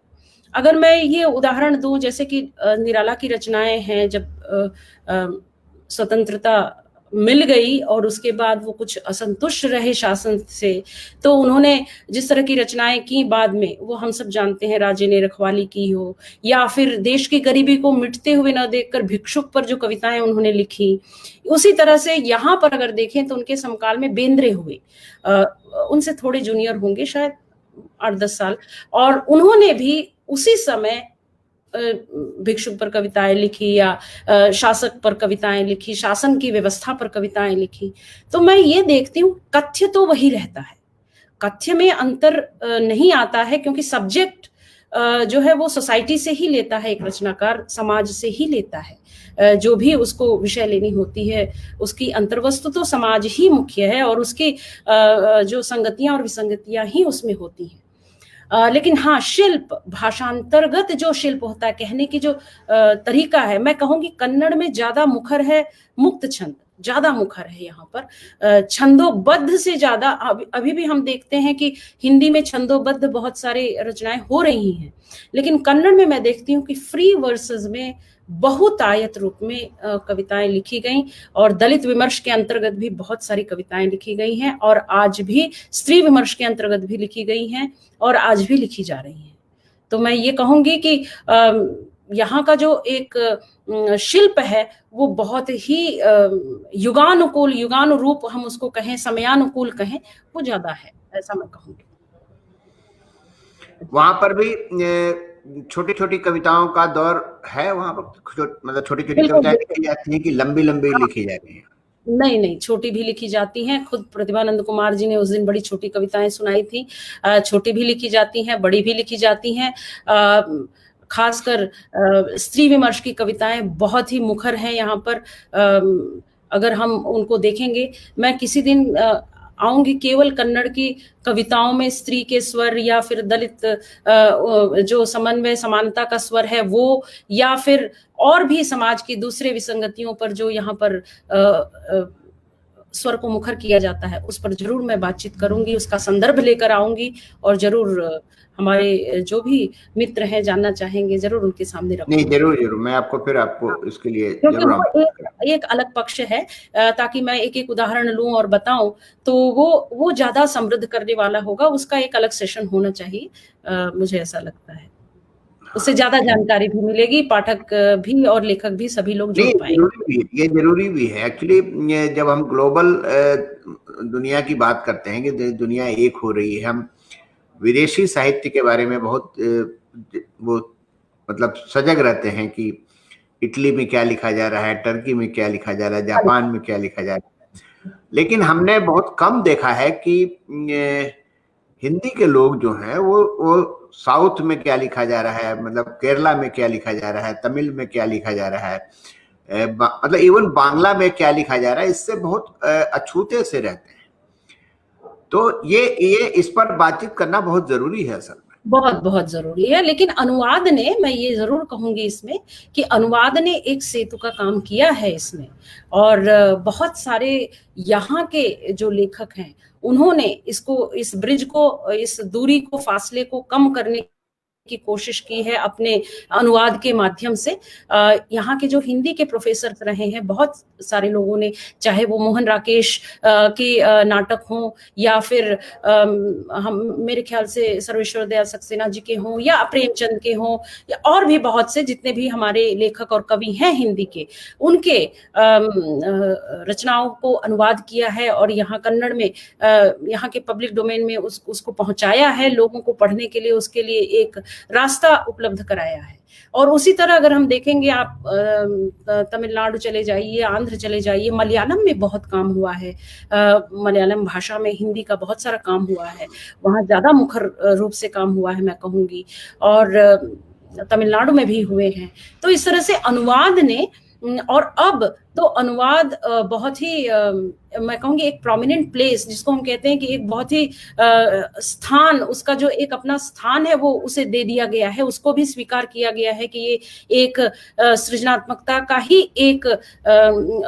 अगर मैं ये उदाहरण दूं, जैसे कि निराला की रचनाएं हैं, जब स्वतंत्रता मिल गई और उसके बाद वो कुछ असंतुष्ट रहे शासन से, तो उन्होंने जिस तरह की रचनाएं की बाद में, वो हम सब जानते हैं, राजे ने रखवाली की हो, या फिर देश की गरीबी को मिटते हुए न देखकर भिक्षुक पर जो कविताएं उन्होंने लिखी। उसी तरह से यहाँ पर अगर देखें तो उनके समकाल में बेंद्रे हुए, उनसे थोड़े जूनियर होंगे शायद 8-10 साल, और उन्होंने भी उसी समय भिक्षुक पर कविताएं लिखी या शासक पर कविताएं लिखी, शासन की व्यवस्था पर कविताएं लिखी। तो मैं ये देखती हूँ कथ्य तो वही रहता है, कथ्य में अंतर नहीं आता है, क्योंकि सब्जेक्ट जो है वो सोसाइटी से ही लेता है, एक रचनाकार समाज से ही लेता है। जो भी उसको विषय लेनी होती है, उसकी अंतर्वस्तु तो समाज ही मुख्य है, और उसकी जो संगतियां और विसंगतियां ही उसमें होती हैं। लेकिन हाँ, शिल्प, भाषांतर्गत जो शिल्प होता है, कहने की जो तरीका है, मैं कहूंगी कन्नड़ में ज्यादा मुखर है मुक्त छंद, ज्यादा मुखर है यहाँ पर। छंदोबद्ध से ज्यादा अभी भी हम देखते हैं कि हिंदी में छंदोबद्ध बहुत सारे रचनाएं हो रही हैं, लेकिन कन्नड़ में मैं देखती हूँ कि फ्री वर्सेस में बहुतायत रूप में कविताएं लिखी गई, और दलित विमर्श के अंतर्गत भी बहुत सारी कविताएं लिखी गई हैं, और आज भी स्त्री विमर्श के अंतर्गत भी लिखी गई हैं, और आज भी लिखी जा रही हैं। तो मैं ये कहूंगी कि यहाँ का जो एक शिल्प है वो बहुत ही युगानुकूल, युगानुरूप हम उसको कहें, समयानुकूल कहें, वो ज्यादा है, ऐसा मैं कहूंगी। वहां पर भी छोटी छोटी कविताओं का दौर है वहां पर, मतलब छोटी छोटी कविताएं लिखी जाती हैं कि लंबी लंबी लिखी जाती हैं? नहीं, छोटी भी लिखी जाती हैं। खुद प्रतिभानंद कुमार जी ने उस दिन बड़ी छोटी कविताएं सुनाई थी। छोटी भी लिखी जाती हैं, बड़ी भी लिखी जाती हैं। खासकर स्त्री विमर्श की कविताएं बहुत ही मुखर हैं यहाँ पर। अगर हम उनको देखेंगे, मैं किसी दिन आऊंगी केवल कन्नड़ की कविताओं में स्त्री के स्वर, या फिर दलित जो समन्वय समानता का स्वर है वो, या फिर और भी समाज की दूसरे विसंगतियों पर जो यहाँ पर स्वर को मुखर किया जाता है, उस पर जरूर मैं बातचीत करूंगी, उसका संदर्भ लेकर आऊंगी, और जरूर हमारे जो भी मित्र हैं जानना चाहेंगे, जरूर उनके सामने रखूंगी। नहीं, जरूर मैं आपको इसके लिए क्योंकि वो एक अलग पक्ष है, ताकि मैं एक एक उदाहरण लूं और बताऊं, तो वो ज्यादा समृद्ध करने वाला होगा, उसका एक अलग सेशन होना चाहिए, मुझे ऐसा लगता है। उससे ज्यादा जानकारी भी मिलेगी, पाठक भी और लेखक भी, सभी लोग जुड़ पाएंगे। ये जरूरी भी है एक्चुअली। जब हम ग्लोबल दुनिया की बात करते हैं कि दुनिया एक हो रही है, हम विदेशी साहित्य के बारे में बहुत वो मतलब सजग रहते हैं कि इटली में क्या लिखा जा रहा है, टर्की में क्या लिखा जा रहा है, जापान में क्या लिखा जा रहा है, लेकिन हमने बहुत कम देखा है कि हिंदी के लोग जो हैं वो साउथ में क्या लिखा जा रहा है, मतलब केरला में क्या लिखा जा रहा है, तमिल में क्या लिखा जा रहा है, मतलब इवन बांग्ला में क्या लिखा जा रहा है, इससे बहुत अछूते से रहते हैं। तो ये इस पर बातचीत करना बहुत जरूरी है, असल में बहुत जरूरी है। लेकिन अनुवाद ने, मैं ये जरूर कहूंगी इसमें कि अनुवाद ने एक सेतु का काम किया है इसमें, और बहुत सारे यहाँ के जो लेखक हैं उन्होंने इसको, इस ब्रिज को, इस दूरी को, फासले को कम करने की कोशिश की है अपने अनुवाद के माध्यम से। यहाँ के जो हिंदी के प्रोफेसर रहे हैं बहुत सारे लोगों ने, चाहे वो मोहन राकेश के नाटक हों, या फिर हम मेरे ख्याल से सर्वेश्वर दयाल सक्सेना जी के हों, या प्रेमचंद के हों, या और भी बहुत से जितने भी हमारे लेखक और कवि हैं हिंदी के, उनके रचनाओं को अनुवाद किया है, और यहाँ कन्नड़ में यहाँ के पब्लिक डोमेन में उसको पहुंचाया है लोगों को पढ़ने के लिए, उसके लिए एक रास्ता उपलब्ध कराया है। और उसी तरह अगर हम देखेंगे, आप तमिलनाडु चले जाइए, आंध्र चले जाइए, मलयालम में बहुत काम हुआ है, मलयालम भाषा में हिंदी का बहुत सारा काम हुआ है, वहाँ ज्यादा मुखर रूप से काम हुआ है मैं कहूँगी, और तमिलनाडु में भी हुए हैं। तो इस तरह से अनुवाद ने, और अब तो अनुवाद बहुत ही मैं कहूँगी एक प्रोमिनेंट प्लेस, जिसको हम कहते हैं कि एक बहुत ही स्थान, उसका जो एक अपना स्थान है वो उसे दे दिया गया है, उसको भी स्वीकार किया गया है कि ये एक सृजनात्मकता का ही एक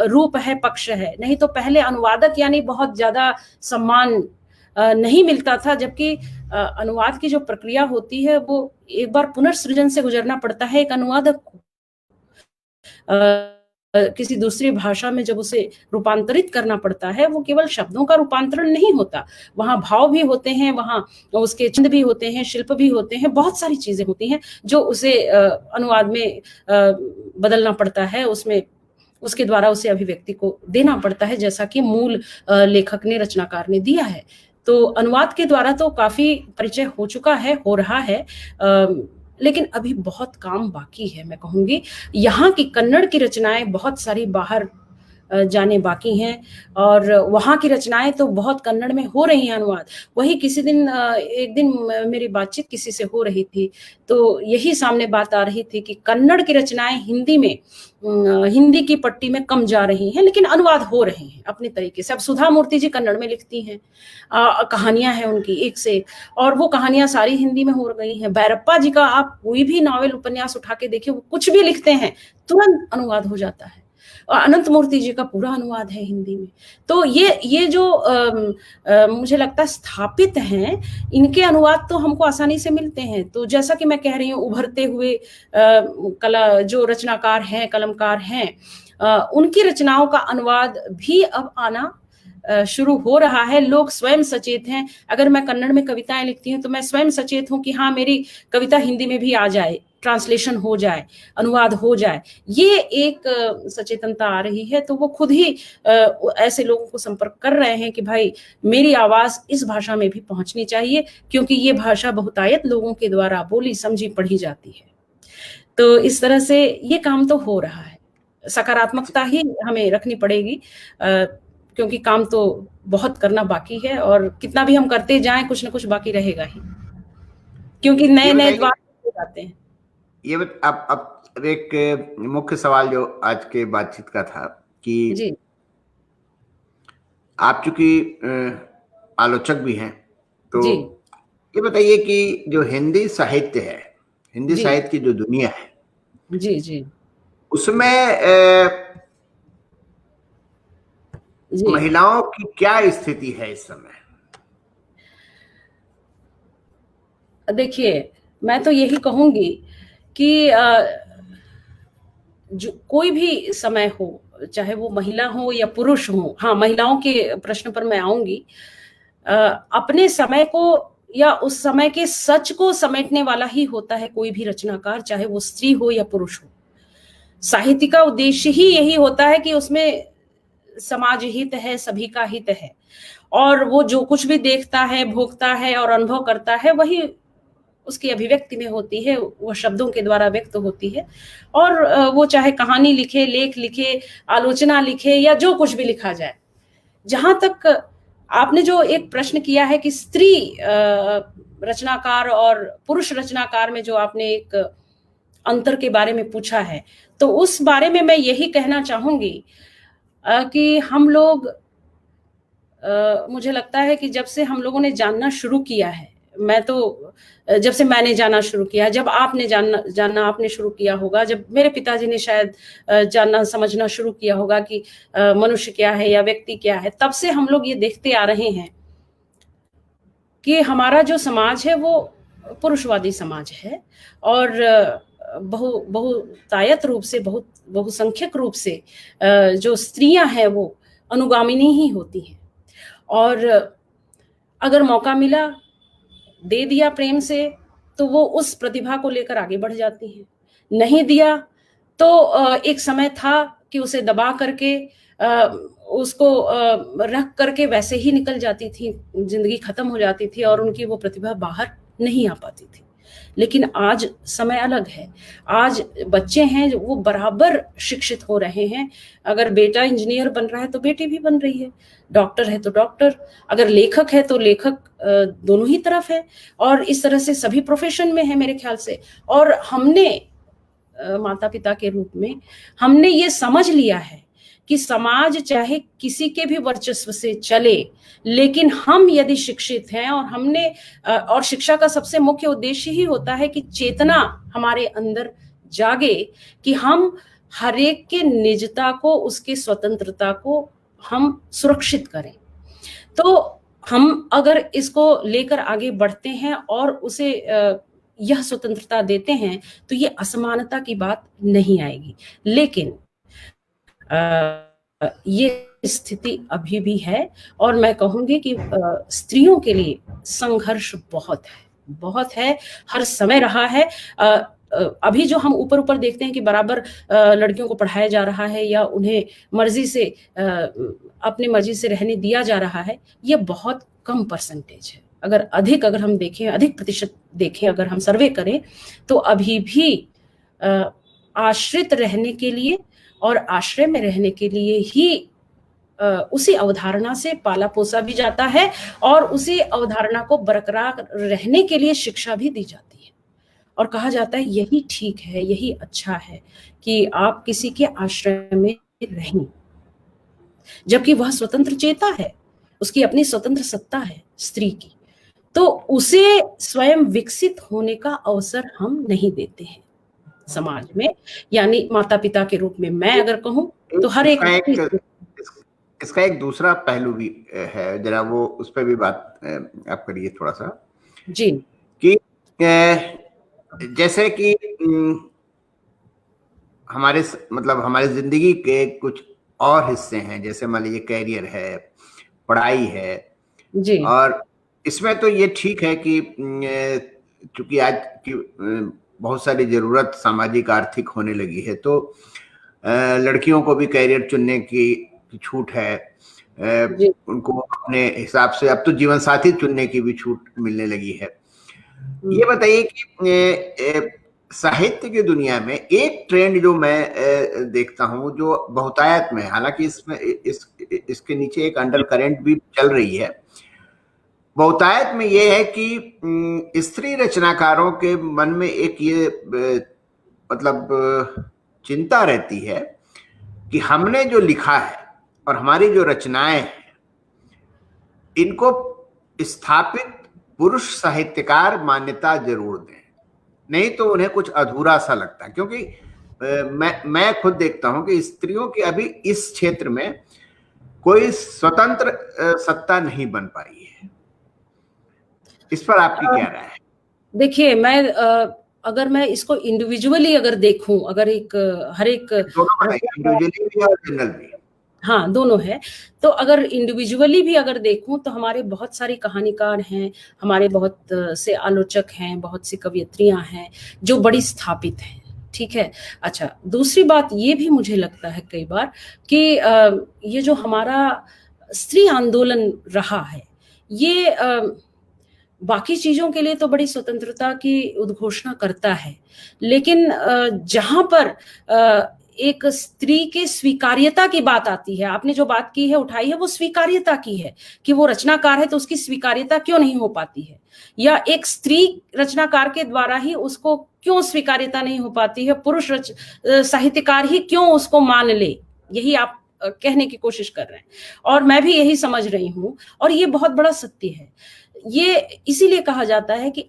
रूप है, पक्ष है। नहीं तो पहले अनुवादक यानी बहुत ज्यादा सम्मान नहीं मिलता था, जबकि अनुवाद की जो प्रक्रिया होती है वो एक बार पुनर्सृजन से गुजरना पड़ता है एक अनुवादक को। किसी दूसरी भाषा में जब उसे रूपांतरित करना पड़ता है, वो केवल शब्दों का रूपांतरण नहीं होता, वहां भाव भी होते हैं, वहां उसके छंद भी होते हैं, शिल्प भी होते हैं, बहुत सारी चीजें होती हैं जो उसे अनुवाद में बदलना पड़ता है, उसमें उसके द्वारा उसे अभिव्यक्ति को देना पड़ता है, जैसा कि मूल लेखक ने, रचनाकार ने दिया है। तो अनुवाद के द्वारा तो काफी परिचय हो चुका है, हो रहा है, लेकिन अभी बहुत काम बाकी है। मैं कहूंगी यहाँ की कन्नड़ की रचनाएं बहुत सारी बाहर जाने बाकी हैं, और वहाँ की रचनाएं तो बहुत कन्नड़ में हो रही हैं अनुवाद। वही किसी दिन एक दिन मेरी बातचीत किसी से हो रही थी, तो यही सामने बात आ रही थी कि कन्नड़ की रचनाएं हिंदी में, हिंदी की पट्टी में कम जा रही हैं, लेकिन अनुवाद हो रहे हैं अपने तरीके से। अब सुधा मूर्ति जी कन्नड़ में लिखती हैं, कहानियां हैं उनकी एक से एक, और वो कहानियां सारी हिंदी में हो गई हैं। बैरप्पा जी का आप कोई भी नावल उपन्यास उठा के देखिए, वो कुछ भी लिखते हैं तुरंत अनुवाद हो जाता है। और अनंत मूर्ति जी का पूरा अनुवाद है हिंदी में। तो ये जो मुझे लगता है स्थापित हैं, इनके अनुवाद तो हमको आसानी से मिलते हैं। तो जैसा कि मैं कह रही हूँ, उभरते हुए कला जो रचनाकार हैं, कलमकार हैं, उनकी रचनाओं का अनुवाद भी अब आना शुरू हो रहा है। लोग स्वयं सचेत हैं। अगर मैं कन्नड़ में कविताएं लिखती हूँ तो मैं स्वयं सचेत हूँ कि हाँ, मेरी कविता हिंदी में भी आ जाए, ट्रांसलेशन हो जाए, अनुवाद हो जाए। ये एक सचेतनता आ रही है। तो वो खुद ही ऐसे लोगों को संपर्क कर रहे हैं कि भाई, मेरी आवाज इस भाषा में भी पहुंचनी चाहिए, क्योंकि ये भाषा बहुतायत लोगों के द्वारा बोली, समझी, पढ़ी जाती है। तो इस तरह से ये काम तो हो रहा है। सकारात्मकता ही हमें रखनी पड़ेगी, क्योंकि काम तो बहुत करना बाकी है, और कितना भी हम करते जाएं, कुछ ना कुछ बाकी रहेगा ही, क्योंकि नए नए द्वार हो जाते हैं। ये अब एक मुख्य सवाल जो आज के बातचीत का था कि जी, आप चूंकि आलोचक भी हैं, तो जी, ये बताइए कि जो हिंदी साहित्य है, हिंदी जी, साहित्य की जो दुनिया है, जी, जी, उसमें जी। महिलाओं की क्या स्थिति है इस समय? देखिए, मैं तो यही कहूंगी कि जो कोई भी समय हो, चाहे वो महिला हो या पुरुष हो, हाँ, महिलाओं के प्रश्न पर मैं आऊंगी, अपने समय को या उस समय के सच को समेटने वाला ही होता है कोई भी रचनाकार, चाहे वो स्त्री हो या पुरुष हो। साहित्य का उद्देश्य ही यही होता है कि उसमें समाज हित है, सभी का हित है, और वो जो कुछ भी देखता है, भोगता है और अनुभव करता है, वही उसकी अभिव्यक्ति में होती है, वो शब्दों के द्वारा व्यक्त होती है। और वो चाहे कहानी लिखे, लेख लिखे, आलोचना लिखे, या जो कुछ भी लिखा जाए। जहां तक आपने जो एक प्रश्न किया है कि स्त्री रचनाकार और पुरुष रचनाकार में जो आपने एक अंतर के बारे में पूछा है, तो उस बारे में मैं यही कहना चाहूंगी कि हम लोग, मुझे लगता है कि जब से हम लोगों ने जानना शुरू किया है, मैं तो जब से मैंने जानना शुरू किया, जब आपने जानना आपने शुरू किया होगा, जब मेरे पिताजी ने शायद जानना समझना शुरू किया होगा कि मनुष्य क्या है या व्यक्ति क्या है, तब से हम लोग ये देखते आ रहे हैं कि हमारा जो समाज है वो पुरुषवादी समाज है, और बहुतायत रूप से, बहुसंख्यक रूप से जो स्त्रियां हैं वो अनुगामिनी ही होती हैं। और अगर मौका मिला, दे दिया प्रेम से, तो वो उस प्रतिभा को लेकर आगे बढ़ जाती हैं। नहीं दिया तो एक समय था कि उसे दबा करके, उसको रख करके वैसे ही निकल जाती थी, जिंदगी खत्म हो जाती थी, और उनकी वो प्रतिभा बाहर नहीं आ पाती थी। लेकिन आज समय अलग है। आज बच्चे हैं वो बराबर शिक्षित हो रहे हैं। अगर बेटा इंजीनियर बन रहा है तो बेटी भी बन रही है, डॉक्टर है तो डॉक्टर, अगर लेखक है तो लेखक, दोनों ही तरफ है। और इस तरह से सभी प्रोफेशन में है मेरे ख्याल से। और हमने माता पिता के रूप में हमने ये समझ लिया है कि समाज चाहे किसी के भी वर्चस्व से चले, लेकिन हम यदि शिक्षित हैं, और हमने और शिक्षा का सबसे मुख्य उद्देश्य ही होता है कि चेतना हमारे अंदर जागे कि हम हर एक के निजता को, उसके स्वतंत्रता को हम सुरक्षित करें। तो हम अगर इसको लेकर आगे बढ़ते हैं और उसे यह स्वतंत्रता देते हैं तो ये असमानता की बात नहीं आएगी। लेकिन ये स्थिति अभी भी है और मैं कहूंगी कि स्त्रियों के लिए संघर्ष बहुत है, हर समय रहा है। अभी जो हम ऊपर ऊपर देखते हैं कि बराबर लड़कियों को पढ़ाया जा रहा है या उन्हें मर्जी से अपनी मर्जी से रहने दिया जा रहा है, ये बहुत कम परसेंटेज है। अगर हम देखें, अधिक प्रतिशत देखें, अगर हम सर्वे करें तो अभी भी आश्रित रहने के लिए और आश्रय में रहने के लिए ही उसी अवधारणा से पाला पोसा भी जाता है और उसी अवधारणा को बरकरार रहने के लिए शिक्षा भी दी जाती है और कहा जाता है यही ठीक है, यही अच्छा है कि आप किसी के आश्रय में रहें, जबकि वह स्वतंत्र चेता है, उसकी अपनी स्वतंत्र सत्ता है स्त्री की, तो उसे स्वयं विकसित होने का अवसर हम नहीं देते हैं समाज में। यानी माता पिता के रूप में मैं अगर कहूं तो हर इसका एक दूसरा पहलू भी है, जरा वो उस पर भी बात आप करिए थोड़ा सा जी। कि जैसे कि हमारे जिंदगी के कुछ और हिस्से हैं, जैसे मान लीजिए कैरियर है, पढ़ाई है जी। और इसमें तो ये ठीक है कि चूंकि आज की बहुत सारी जरूरत सामाजिक आर्थिक होने लगी है तो लड़कियों को भी कैरियर चुनने की छूट है, उनको अपने हिसाब से अब तो जीवन साथी चुनने की भी छूट मिलने लगी है। ये बताइए कि साहित्य की दुनिया में एक ट्रेंड जो मैं देखता हूं जो बहुतायत में, हालांकि इसमें इसके नीचे एक अंडर करंट भी चल रही है, बहुतायत में ये है कि स्त्री रचनाकारों के मन में एक ये चिंता रहती है कि हमने जो लिखा है और हमारी जो रचनाएं हैं इनको स्थापित पुरुष साहित्यकार मान्यता जरूर दें, नहीं तो उन्हें कुछ अधूरा सा लगता है। क्योंकि मैं खुद देखता हूं कि स्त्रियों की अभी इस क्षेत्र में कोई स्वतंत्र सत्ता नहीं बन पाई है। इस पर आपकी क्या राय है? देखिए, अगर मैं इसको इंडिविजुअली अगर देखूं, अगर हर एक इंडिविजुअली भी और जनरल भी, हाँ दोनों है, तो अगर इंडिविजुअली भी अगर देखूं तो हमारे बहुत सारी कहानीकार हैं, हमारे बहुत से आलोचक हैं, बहुत सी कवियत्रियां हैं जो बड़ी स्थापित हैं, ठीक है। अच्छा, दूसरी बात ये भी मुझे लगता है कई बार कि ये जो हमारा स्त्री आंदोलन रहा है, ये बाकी चीजों के लिए तो बड़ी स्वतंत्रता की उद्घोषणा करता है, लेकिन जहां पर एक स्त्री के स्वीकार्यता की बात आती है, आपने जो बात की है, उठाई है, वो स्वीकार्यता की है कि वो रचनाकार है तो उसकी स्वीकार्यता क्यों नहीं हो पाती है, या एक स्त्री रचनाकार के द्वारा ही उसको क्यों स्वीकार्यता नहीं हो पाती है, पुरुष साहित्यकार ही क्यों उसको मान ले, यही आप कहने की कोशिश कर रहे हैं और मैं भी यही समझ रही हूं और ये बहुत बड़ा सत्य है। ये इसीलिए कहा जाता है कि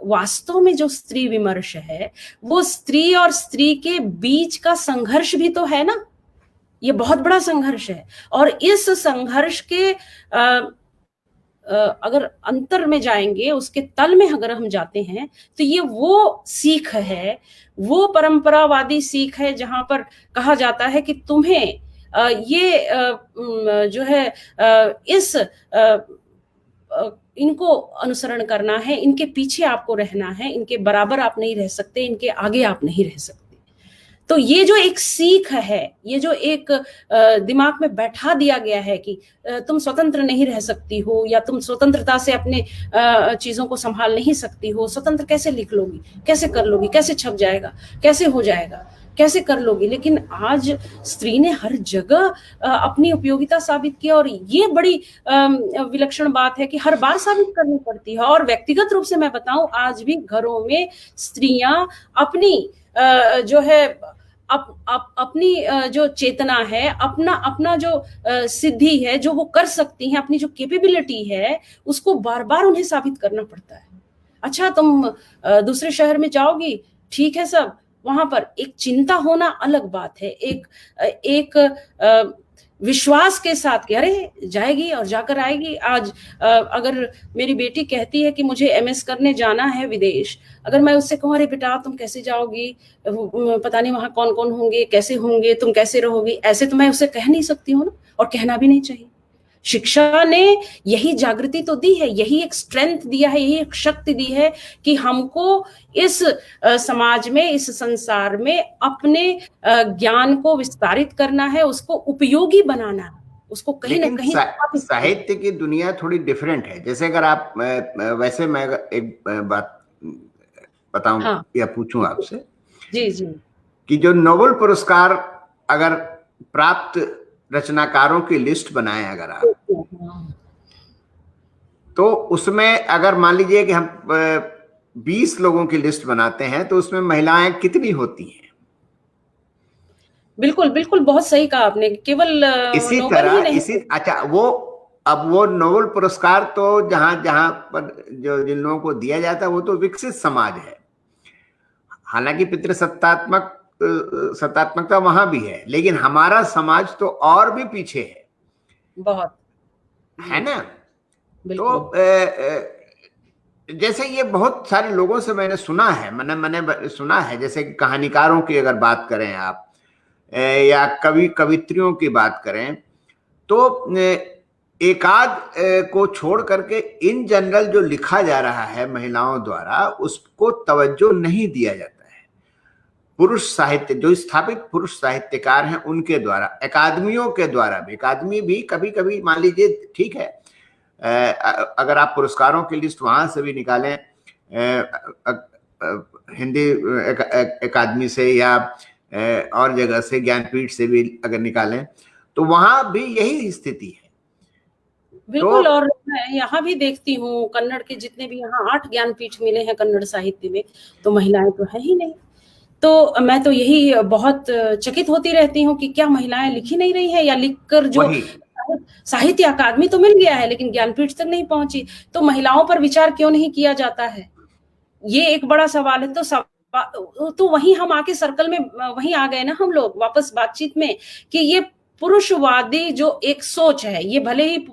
वास्तव में जो स्त्री विमर्श है वो स्त्री और स्त्री के बीच का संघर्ष भी तो है ना, ये बहुत बड़ा संघर्ष है। और इस संघर्ष के अगर अंतर में जाएंगे, उसके तल में अगर हम जाते हैं तो ये वो सीख है, वो परंपरावादी सीख है जहां पर कहा जाता है कि तुम्हें ये जो है इस इनको अनुसरण करना है, इनके पीछे आपको रहना है, इनके बराबर आप नहीं रह सकते, इनके आगे आप नहीं रह सकते। तो ये जो एक सीख है, ये जो एक दिमाग में बैठा दिया गया है कि तुम स्वतंत्र नहीं रह सकती हो या तुम स्वतंत्रता से अपने चीजों को संभाल नहीं सकती हो, स्वतंत्र कैसे लिख लोगी, कैसे कर लोगी, कैसे छप जाएगा, कैसे हो जाएगा, कैसे कर लोगी। लेकिन आज स्त्री ने हर जगह अपनी उपयोगिता साबित की और ये बड़ी विलक्षण बात है कि हर बार साबित करनी पड़ती है। और व्यक्तिगत रूप से मैं बताऊं, आज भी घरों में स्त्रियां अपनी जो है अपनी जो चेतना है, अपना जो सिद्धि है, जो वो कर सकती हैं, अपनी जो कैपेबिलिटी है, उसको बार बार उन्हें साबित करना पड़ता है। अच्छा, तुम दूसरे शहर में जाओगी, ठीक है, सब वहां पर एक चिंता होना अलग बात है, एक विश्वास के साथ कि अरे जाएगी और जाकर आएगी। आज अगर मेरी बेटी कहती है कि मुझे एमएस करने जाना है विदेश, अगर मैं उससे कहूँ अरे बेटा तुम कैसे जाओगी, पता नहीं वहां कौन कौन होंगे, कैसे होंगे, तुम कैसे रहोगी, ऐसे तो मैं उसे कह नहीं सकती हूँ ना, और कहना भी नहीं चाहिए। शिक्षा ने यही जागृति तो दी है, यही एक स्ट्रेंथ दिया है, यही एक शक्ति दी है कि हमको इस समाज में, इस संसार में अपने ज्ञान को विस्तारित करना है, उसको उपयोगी बनाना है, उसको कहीं ना कहीं। साहित्य की दुनिया थोड़ी डिफरेंट है। जैसे अगर आप वैसे मैं एक बात बताऊं, हाँ, या पूछूं आपसे, जी जी, कि जो नोबेल पुरस्कार अगर प्राप्त रचनाकारों की लिस्ट बनाए अगर आप, तो उसमें अगर मान लीजिए कि हम 20 लोगों की लिस्ट बनाते हैं, तो उसमें महिलाएं कितनी होती हैं? बिल्कुल बिल्कुल, बहुत सही कहा आपने। केवल इसी तरह अच्छा, अब वो नोबेल पुरस्कार तो जहां जहां पर जो जिन लोगों को दिया जाता है वो तो विकसित समाज है, हालांकि सत्तात्मकता वहां भी है, लेकिन हमारा समाज तो और भी पीछे है, बहुत, है ना। तो जैसे ये बहुत सारे लोगों से मैंने सुना है, मैंने सुना है, जैसे कि कहानीकारों की अगर बात करें आप, या कवित्रियों की बात करें, तो एकाध को छोड़ करके इन जनरल जो लिखा जा रहा है महिलाओं द्वारा, उसको तवज्जो नहीं दिया जाता है। पुरुष साहित्य, जो स्थापित पुरुष साहित्यकार हैं उनके द्वारा, अकादमियों के द्वारा भी, अकादमी भी कभी कभी मान लीजिए ठीक है, अगर आप पुरस्कारों की लिस्ट वहां से भी निकालें, हिंदी अकादमी से या और जगह से, ज्ञानपीठ से भी अगर निकालें, तो वहां भी यही स्थिति है। बिल्कुल, और मैं यहाँ भी देखती हूँ कन्नड़ के जितने भी यहाँ 8 ज्ञानपीठ मिले हैं कन्नड़ साहित्य में, तो महिलाएं तो है ही नहीं। तो मैं तो यही बहुत चकित होती रहती हूँ कि क्या महिलाएं लिख ही नहीं रही है, या लिखकर जो साहित्य अकादमी तो मिल गया है लेकिन ज्ञानपीठ तक नहीं पहुंची, तो महिलाओं पर विचार क्यों नहीं किया जाता है, ये एक बड़ा सवाल है। तो वहीं हम आके सर्कल में वहीं आ गए ना हम लोग वापस बातचीत में, कि ये पुरुषवादी जो एक सोच है, ये भले ही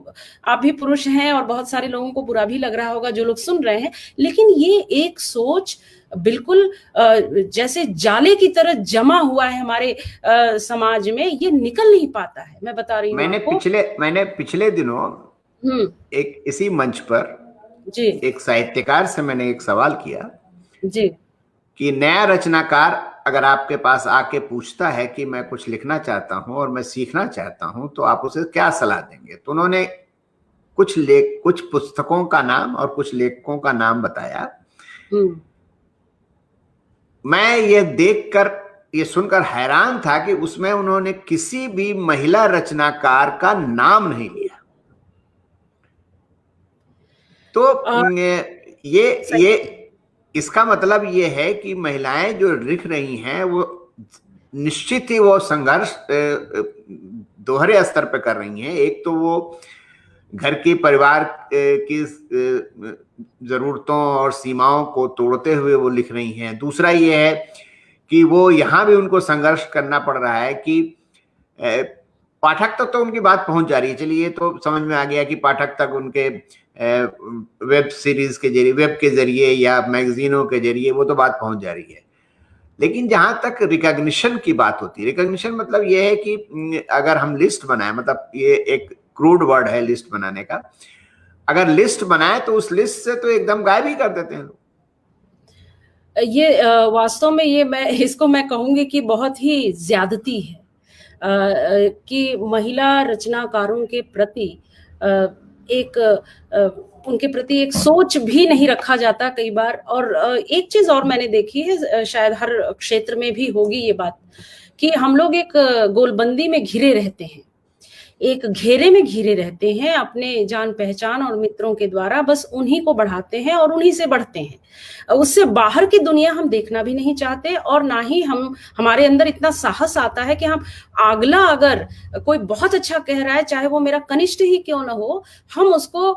आप भी पुरुष हैं और बहुत सारे लोगों को बुरा भी लग रहा होगा जो लोग सुन रहे हैं, लेकिन ये एक सोच बिल्कुल जैसे जाले की तरह जमा हुआ है हमारे समाज में, ये निकल नहीं पाता है। मैं बता रही हूँ मैंने पिछले दिनों एक इसी मंच पर जी एक साहित्यकार से मैंने एक सवाल किया जी, कि नया रचनाकार अगर आपके पास आके पूछता है कि मैं कुछ लिखना चाहता हूं और मैं सीखना चाहता हूं, तो आप उसे क्या सलाह देंगे? तो उन्होंने कुछ पुस्तकों का नाम और कुछ लेखकों का नाम बताया। मैं ये देखकर, ये सुनकर हैरान था कि उसमें उन्होंने किसी भी महिला रचनाकार का नाम नहीं लिया। तो ये इसका मतलब ये है कि महिलाएं जो लिख रही हैं वो निश्चित ही वो संघर्ष दोहरे स्तर पर कर रही हैं। एक तो वो घर की, परिवार की जरूरतों और सीमाओं को तोड़ते हुए वो लिख रही हैं। दूसरा ये है कि वो यहाँ भी उनको संघर्ष करना पड़ रहा है कि पाठक तक तो उनकी बात पहुंच जा रही है। चलिए, ये तो समझ में आ गया कि पाठक तक उनके वेब सीरीज के जरिए, वेब के जरिए या मैगजीनों के जरिए वो तो बात पहुंच जा रही है। लेकिन जहां तक रिकॉग्निशन की बात होती है, रिकॉग्निशन मतलब ये है कि अगर हम लिस्ट बनाए, मतलब ये एक क्रूड वर्ड है लिस्ट बनाने का, अगर लिस्ट बनाए तो उस लिस्ट से तो एकदम गायब ही कर देते हैं लोग। ये वास्तव में ये इसको मैं कहूंगी कि बहुत ही ज्यादती है कि महिला रचनाकारों के प्रति उनके प्रति एक सोच भी नहीं रखा जाता कई बार। और एक चीज और मैंने देखी है, शायद हर क्षेत्र में भी होगी ये बात, कि हम लोग एक गोलबंदी में घिरे रहते हैं एक घेरे में घिरे रहते हैं अपने जान पहचान और मित्रों के द्वारा, बस उन्हीं को बढ़ाते हैं और उन्हीं से बढ़ते हैं। उससे बाहर की दुनिया हम देखना भी नहीं चाहते, और ना ही हमारे अंदर इतना साहस आता है कि हम अगला अगर कोई बहुत अच्छा कह रहा है, चाहे वो मेरा कनिष्ठ ही क्यों ना हो, हम उसको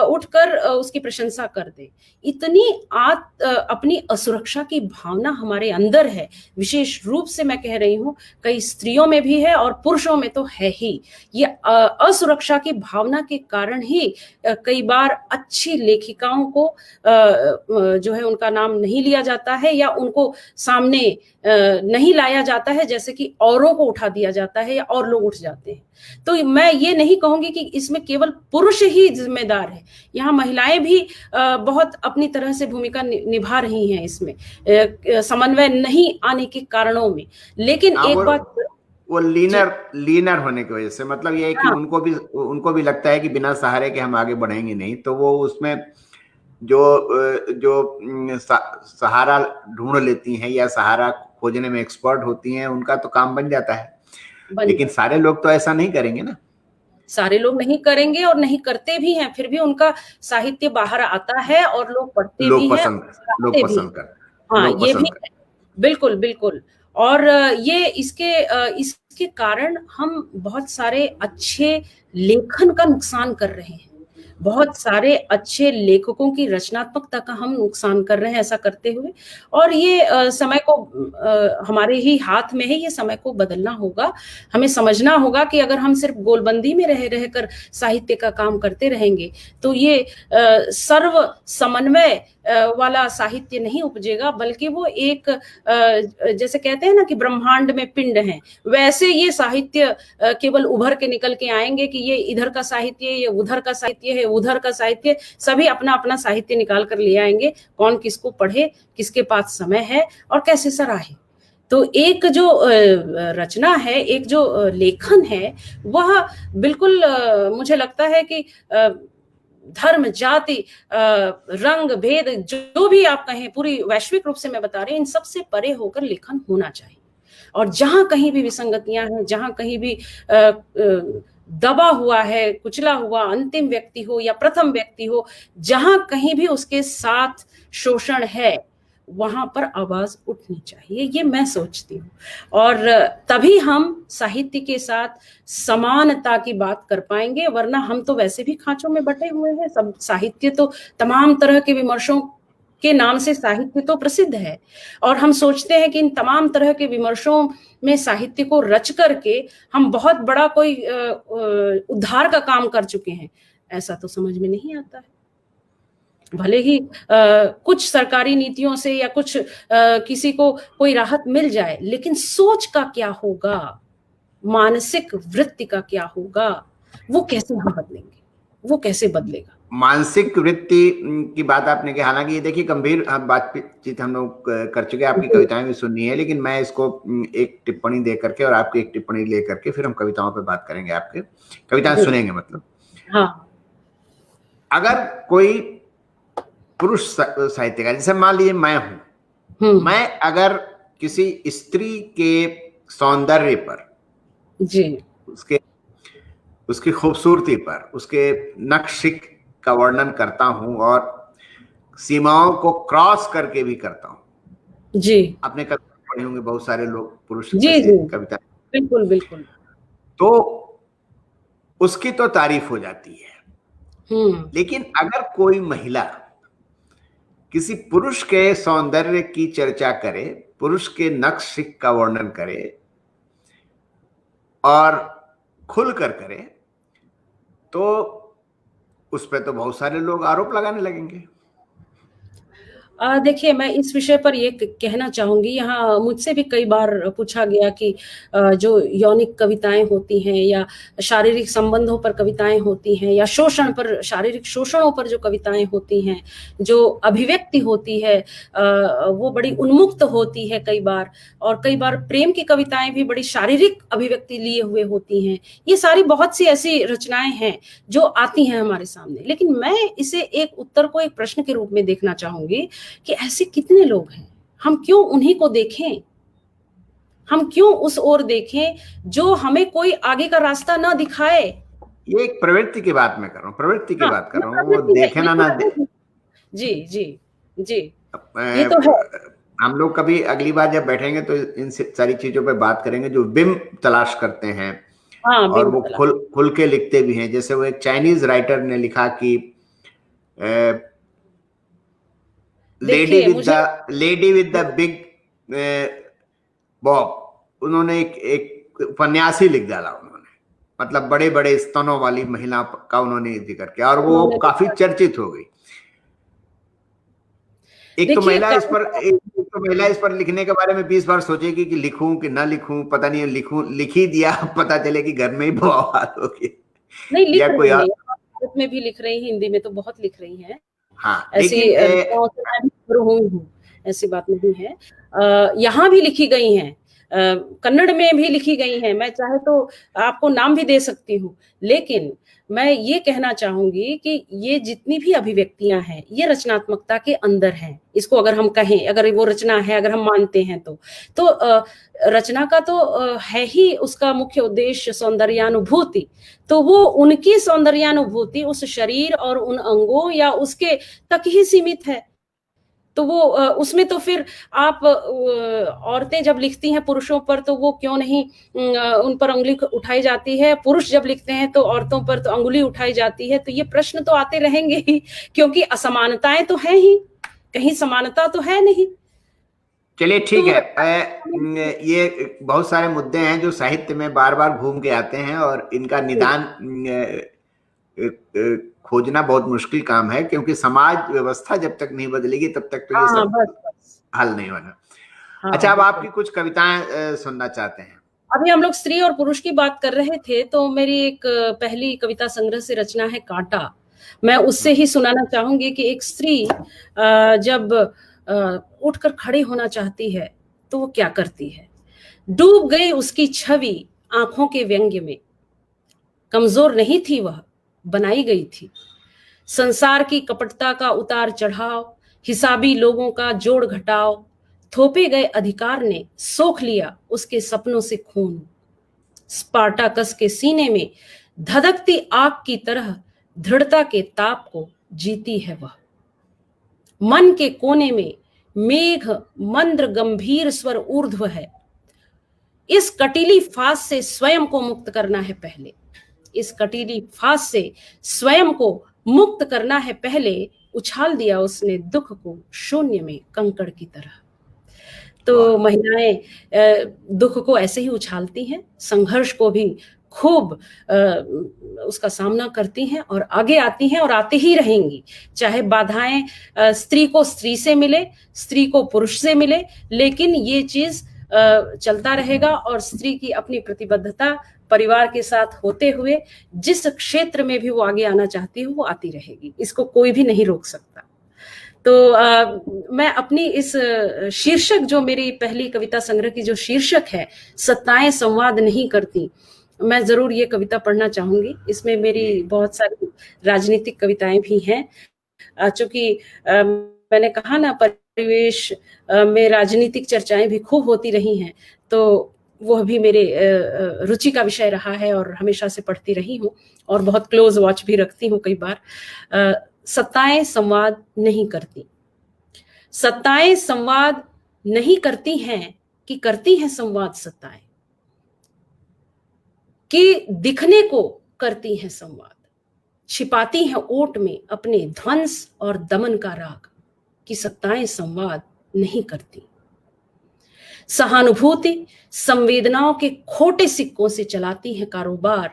उठकर उसकी प्रशंसा कर दे। इतनी अपनी असुरक्षा की भावना हमारे अंदर है, विशेष रूप से मैं कह रही हूँ, कई स्त्रियों में भी है और पुरुषों में तो है ही। ये असुरक्षा की भावना के कारण ही कई बार अच्छी लेखिकाओं को जो है उनका नाम नहीं लिया जाता है, या उनको सामने नहीं लाया जाता है, जैसे कि औरों को उठा दिया जाता है या और लोग उठ जाते हैं। तो मैं ये नहीं कहूंगी कि इसमें केवल पुरुष ही जिम्मेदार है, यहाँ महिलाएं भी बहुत अपनी तरह से भूमिका निभा रही हैं इसमें, समन्वय नहीं आने के कारणों में। लेकिन एक बात, वो लीनर होने की वजह से, मतलब ये है कि उनको भी लगता है कि बिना सहारे के हम आगे बढ़ेंगे नहीं, तो वो उसमें जो सहारा ढूंढ लेती हैं या सहारा खोजने में एक्सपर्ट होती हैं, उनका तो काम बन जाता है। लेकिन सारे लोग तो ऐसा नहीं करेंगे ना, सारे लोग नहीं करेंगे और नहीं करते भी हैं, फिर भी उनका साहित्य बाहर आता है और लोग पढ़ते भी हैं, लोग पसंद करते। हाँ, ये भी है, बिल्कुल बिल्कुल। और ये इसके कारण हम बहुत सारे अच्छे लेखन का नुकसान कर रहे हैं, बहुत सारे अच्छे लेखकों की रचनात्मकता का हम नुकसान कर रहे हैं ऐसा करते हुए। और ये समय को हमारे ही हाथ में है, ये समय को बदलना होगा। हमें समझना होगा कि अगर हम सिर्फ गोलबंदी में रहकर साहित्य का काम करते रहेंगे तो ये सर्व समन्वय वाला साहित्य नहीं उपजेगा, बल्कि वो एक जैसे कहते हैं ना कि ब्रह्मांड में पिंड हैं, वैसे ये साहित्य केवल उभर के निकल के आएंगे कि ये इधर का साहित्य है, ये उधर का साहित्य है, उधर का साहित्य, सभी अपना अपना साहित्य निकाल कर ले आएंगे। कौन किसको पढ़े, किसके पास समय है और कैसे सराहे। तो एक जो रचना है, एक जो लेखन है, वह बिल्कुल मुझे लगता है कि धर्म, जाति, रंग, भेद, जो भी आप कहें, पूरी वैश्विक रूप से मैं बता रही हूँ, इन सबसे परे होकर लेखन होना चाहिए। और जहां कहीं भी विसंगतियां हैं, जहां कहीं भी दबा हुआ है, कुचला हुआ अंतिम व्यक्ति हो या प्रथम व्यक्ति हो, जहां कहीं भी उसके साथ शोषण है, वहां पर आवाज उठनी चाहिए, ये मैं सोचती हूँ। और तभी हम साहित्य के साथ समानता की बात कर पाएंगे, वरना हम तो वैसे भी खांचों में बटे हुए हैं। सब साहित्य तो तमाम तरह के विमर्शों के नाम से साहित्य तो प्रसिद्ध है, और हम सोचते हैं कि इन तमाम तरह के विमर्शों में साहित्य को रच करके हम बहुत बड़ा कोई उद्धार का काम कर चुके हैं। ऐसा तो समझ में नहीं आता है। भले ही कुछ सरकारी नीतियों से या कुछ किसी को कोई राहत मिल जाए, लेकिन सोच का क्या होगा, मानसिक वृत्ति का क्या होगा, वो कैसे हम बदलेंगे, वो कैसे बदलेगा। मानसिक वृत्ति की बात आपने की, हालांकि ये देखिए गंभीर बातचीत हम लोग कर चुके हैं, आपकी कविताएं भी सुननी है, लेकिन मैं इसको एक टिप्पणी दे करके और आपकी एक टिप्पणी ले करके फिर हम कविताओं पे बात करेंगे, आपके कविताएं सुनेंगे। मतलब हाँ, अगर कोई पुरुष साहित्यकार, जैसे मान लीजिए मैं हूं, मैं अगर किसी स्त्री के सौंदर्य पर, जी, उसकी खूबसूरती पर, उसके नक्शिक का वर्णन करता हूं और सीमाओं को क्रॉस करके भी करता हूं। जी, आपने कविता पढ़े होंगे, बहुत सारे लोग पुरुष कविता, बिल्कुल बिल्कुल, तो उसकी तो तारीफ हो जाती है। लेकिन अगर कोई महिला किसी पुरुष के सौंदर्य की चर्चा करे, पुरुष के नक्शिक का वर्णन करे और खुलकर करे, तो उस पर तो बहुत सारे लोग आरोप लगाने लगेंगे। देखिए, मैं इस विषय पर ये कहना चाहूंगी, यहाँ मुझसे भी कई बार पूछा गया कि जो यौनिक कविताएं होती हैं या शारीरिक संबंधों पर कविताएं होती हैं या शोषण पर, शारीरिक शोषणों पर जो कविताएं होती हैं, जो अभिव्यक्ति होती है वो बड़ी उन्मुक्त होती है कई बार, और कई बार प्रेम की कविताएं भी बड़ी शारीरिक अभिव्यक्ति लिए हुए होती हैं। ये सारी बहुत सी ऐसी रचनाएं हैं जो आती हैं हमारे सामने, लेकिन मैं इसे एक उत्तर को एक प्रश्न के रूप में देखना चाहूंगी कि ऐसे कितने लोग हैं, हम क्यों उन्हीं को देखें, हम क्यों उस ओर देखें जो हमें कोई आगे का रास्ता ना दिखाए। ये एक प्रवृत्ति की बात मैं कर रहा हूँ, प्रवृत्ति की हाँ, बात कर ये रहा हूँ, वो प्रवृत्ति है, देखे ये ना तो ना दे। रहेगी। जी जी जी, ये तो है। हम लोग कभी अगली बार जब बैठेंगे तो इन सारी चीजों पे बात करेंगे, जो बिम तलाश करते हैं हाँ, और वो बिल्कुल। खुल खुल के लिखते भी हैं। जैसे वो एक चाइनीज राइटर ने लिखा कि देखिए मुझे lady with the big Bob, उन्होंने एक उपन्यास ही लिख डाला उन्होंने, मतलब बड़े बड़े स्तनों वाली महिला का उन्होंने जिक्र किया और वो काफी चर्चित हो गई। एक तो महिला इस पर लिखने के बारे में 20 बार सोचेगी कि लिखूं कि ना लिखूं, पता नहीं लिख ही दिया, पता चले कि घर में ही बवाल हो गया। नहीं, लिख या रही कोई है, भारत में भी लिख रही है, हिंदी में तो बहुत लिख रही हैं। हाँ, ऐसी ऐसी बात नहीं है। यहाँ भी लिखी गई हैं, कन्नड़ में भी लिखी गई हैं। मैं चाहे तो आपको नाम भी दे सकती हूँ, लेकिन मैं ये कहना चाहूंगी कि ये जितनी भी अभिव्यक्तियां हैं ये रचनात्मकता के अंदर हैं। इसको अगर हम कहें, अगर वो रचना है, अगर हम मानते हैं तो रचना का तो है ही उसका मुख्य उद्देश्य सौंदर्यानुभूति। तो वो उनकी सौंदर्यानुभूति उस शरीर और उन अंगों या उसके तक ही सीमित है। तो वो उसमें तो फिर आप औरतें जब लिखती हैं पुरुषों पर तो वो क्यों नहीं उन पर उंगली उठाई जाती है, पुरुष जब लिखते हैं तो औरतों पर तो अंगुली उठाई जाती है। तो ये प्रश्न तो आते रहेंगे ही, क्योंकि असमानताएं तो हैं ही, कहीं समानता तो है नहीं। चलिए ठीक है, ये बहुत सारे मुद्दे हैं जो साहित्य में बार बार घूम के आते हैं और इनका निदान खोजना बहुत मुश्किल काम है, क्योंकि समाज व्यवस्था जब तक नहीं बदलेगी तब तक तो ये सब हल नहीं होना। अच्छा, अब आपकी कुछ कविताएं सुनना चाहते हैं। अभी हम लोग स्त्री और पुरुष की बात कर रहे थे, तो मेरी एक पहली कविता संग्रह से रचना है कांटा। मैं उससे ही सुनाना चाहूंगी कि एक स्त्री जब उठकर खड़ी होना चाहती है तो वो क्या करती है। डूब गई उसकी छवि आंखों के व्यंग्य में, कमजोर नहीं थी वह, बनाई गई थी। संसार की कपटता का उतार चढ़ाव, हिसाबी लोगों का जोड़ घटाव, थोपे गए अधिकार ने सोख लिया उसके सपनों से खून। स्पार्टाकस के सीने में धधकती आग की तरह दृढ़ता के ताप को जीती है वह। मन के कोने में मेघ मंद्र गंभीर स्वर ऊर्ध्व है। इस कटीली फांस से स्वयं को मुक्त करना है पहले, इस कटीली फांस से स्वयं को मुक्त करना है पहले। उछाल दिया उसने दुख को शून्य में कंकड़ की तरह। तो महिलाएं दुख को ऐसे ही उछालती हैं, संघर्ष को भी खूब उसका सामना करती हैं और आगे आती हैं और आते ही रहेंगी। चाहे बाधाएं स्त्री को स्त्री से मिले, स्त्री को पुरुष से मिले, लेकिन ये चीज चलता रहेगा और स्त्री की अपनी प्रतिबद्धता परिवार के साथ होते हुए जिस क्षेत्र में भी वो आगे आना चाहती है वो आती रहेगी। इसको कोई भी नहीं रोक सकता। तो मैं अपनी इस शीर्षक, जो मेरी पहली कविता संग्रह की जो शीर्षक है सत्ताएं संवाद नहीं करती, मैं जरूर ये कविता पढ़ना चाहूंगी। इसमें मेरी बहुत सारी राजनीतिक कविताएं भी हैं, चूंकि मैंने कहा ना परिवेश में राजनीतिक चर्चाएं भी खूब होती रही हैं, तो वह भी मेरे रुचि का विषय रहा है और हमेशा से पढ़ती रही हूँ और बहुत क्लोज वॉच भी रखती हूँ कई बार। सत्ताएं संवाद नहीं करती, सत्ताएं संवाद नहीं करती हैं कि करती हैं संवाद सत्ताएं, कि दिखने को करती हैं संवाद, छिपाती हैं ओट में अपने ध्वंस और दमन का राग, कि सत्ताएं संवाद नहीं करती। सहानुभूति संवेदनाओं के खोटे सिक्कों से चलाती हैं कारोबार,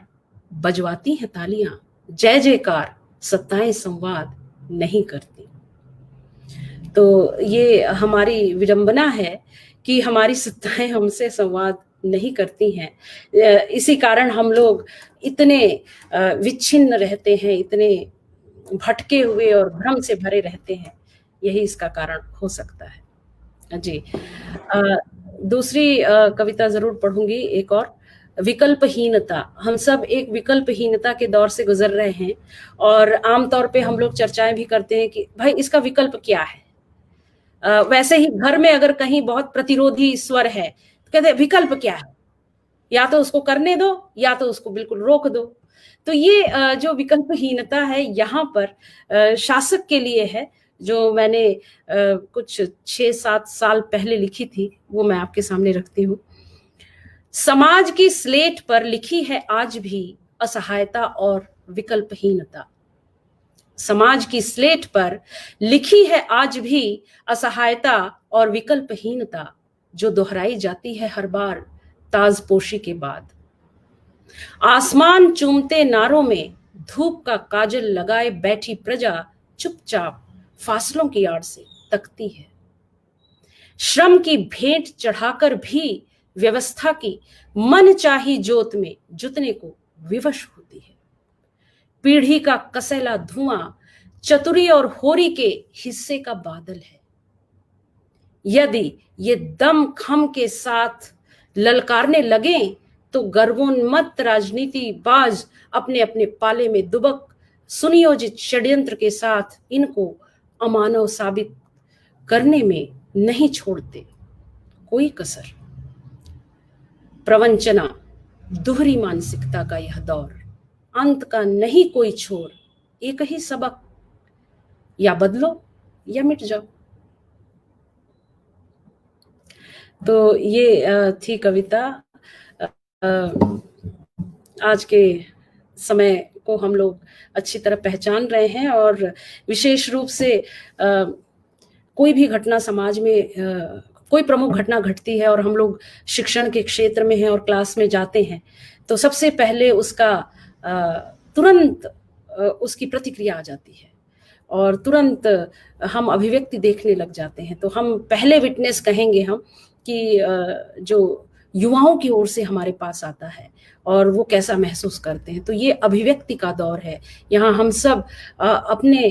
बजवाती हैं तालियां जय जयकार, सत्ताएं संवाद नहीं करती। तो ये हमारी विडंबना है कि हमारी सत्ताएं हमसे संवाद नहीं करती हैं। इसी कारण हम लोग इतने विच्छिन्न रहते हैं, इतने भटके हुए और भ्रम से भरे रहते हैं। यही इसका कारण हो सकता है जी। दूसरी कविता जरूर पढ़ूंगी, एक और, विकल्पहीनता। हम सब एक विकल्पहीनता के दौर से गुजर रहे हैं और आमतौर पे हम लोग चर्चाएं भी करते हैं कि भाई इसका विकल्प क्या है। वैसे ही घर में अगर कहीं बहुत प्रतिरोधी स्वर है कहते विकल्प क्या है, या तो उसको करने दो या तो उसको बिल्कुल रोक दो। तो ये जो विकल्पहीनता है यहाँ पर शासक के लिए है, जो मैंने कुछ 6-7 साल पहले लिखी थी, वो मैं आपके सामने रखती हूँ। समाज की स्लेट पर लिखी है आज भी असहायता और विकल्पहीनता। समाज की स्लेट पर लिखी है आज भी असहायता और विकल्पहीनता, जो दोहराई जाती है हर बार ताजपोशी के बाद। आसमान चूमते नारों में धूप का काजल लगाए बैठी प्रजा चुपचाप फासलों की आड़ से तकती है। श्रम की भेंट चढ़ाकर भी व्यवस्था की मनचाही जोत में जुतने को विवश होती है। पीढ़ी का कसैला धुआं चतुरी और होरी के हिस्से का बादल है। यदि ये दम खम के साथ ललकारने लगे तो गर्वोन्मत्त राजनीति बाज अपने अपने पाले में दुबक सुनियोजित षड्यंत्र के साथ इनको अमानव साबित करने में नहीं छोड़ते कोई कसर। प्रवंचना दोहरी मानसिकता का यह दौर, अंत का नहीं कोई छोर, एक ही सबक, या बदलो या मिट जाओ। तो ये थी कविता। आज के समय को हम लोग अच्छी तरह पहचान रहे हैं, और विशेष रूप से कोई भी घटना समाज में, कोई प्रमुख घटना घटती है और हम लोग शिक्षण के क्षेत्र में हैं और क्लास में जाते हैं, तो सबसे पहले उसका तुरंत उसकी प्रतिक्रिया आ जाती है और तुरंत हम अभिव्यक्ति देखने लग जाते हैं। तो हम पहले विटनेस कहेंगे हम कि जो युवाओं की ओर से हमारे पास आता है और वो कैसा महसूस करते हैं। तो ये अभिव्यक्ति का दौर है। यहाँ हम सब अपने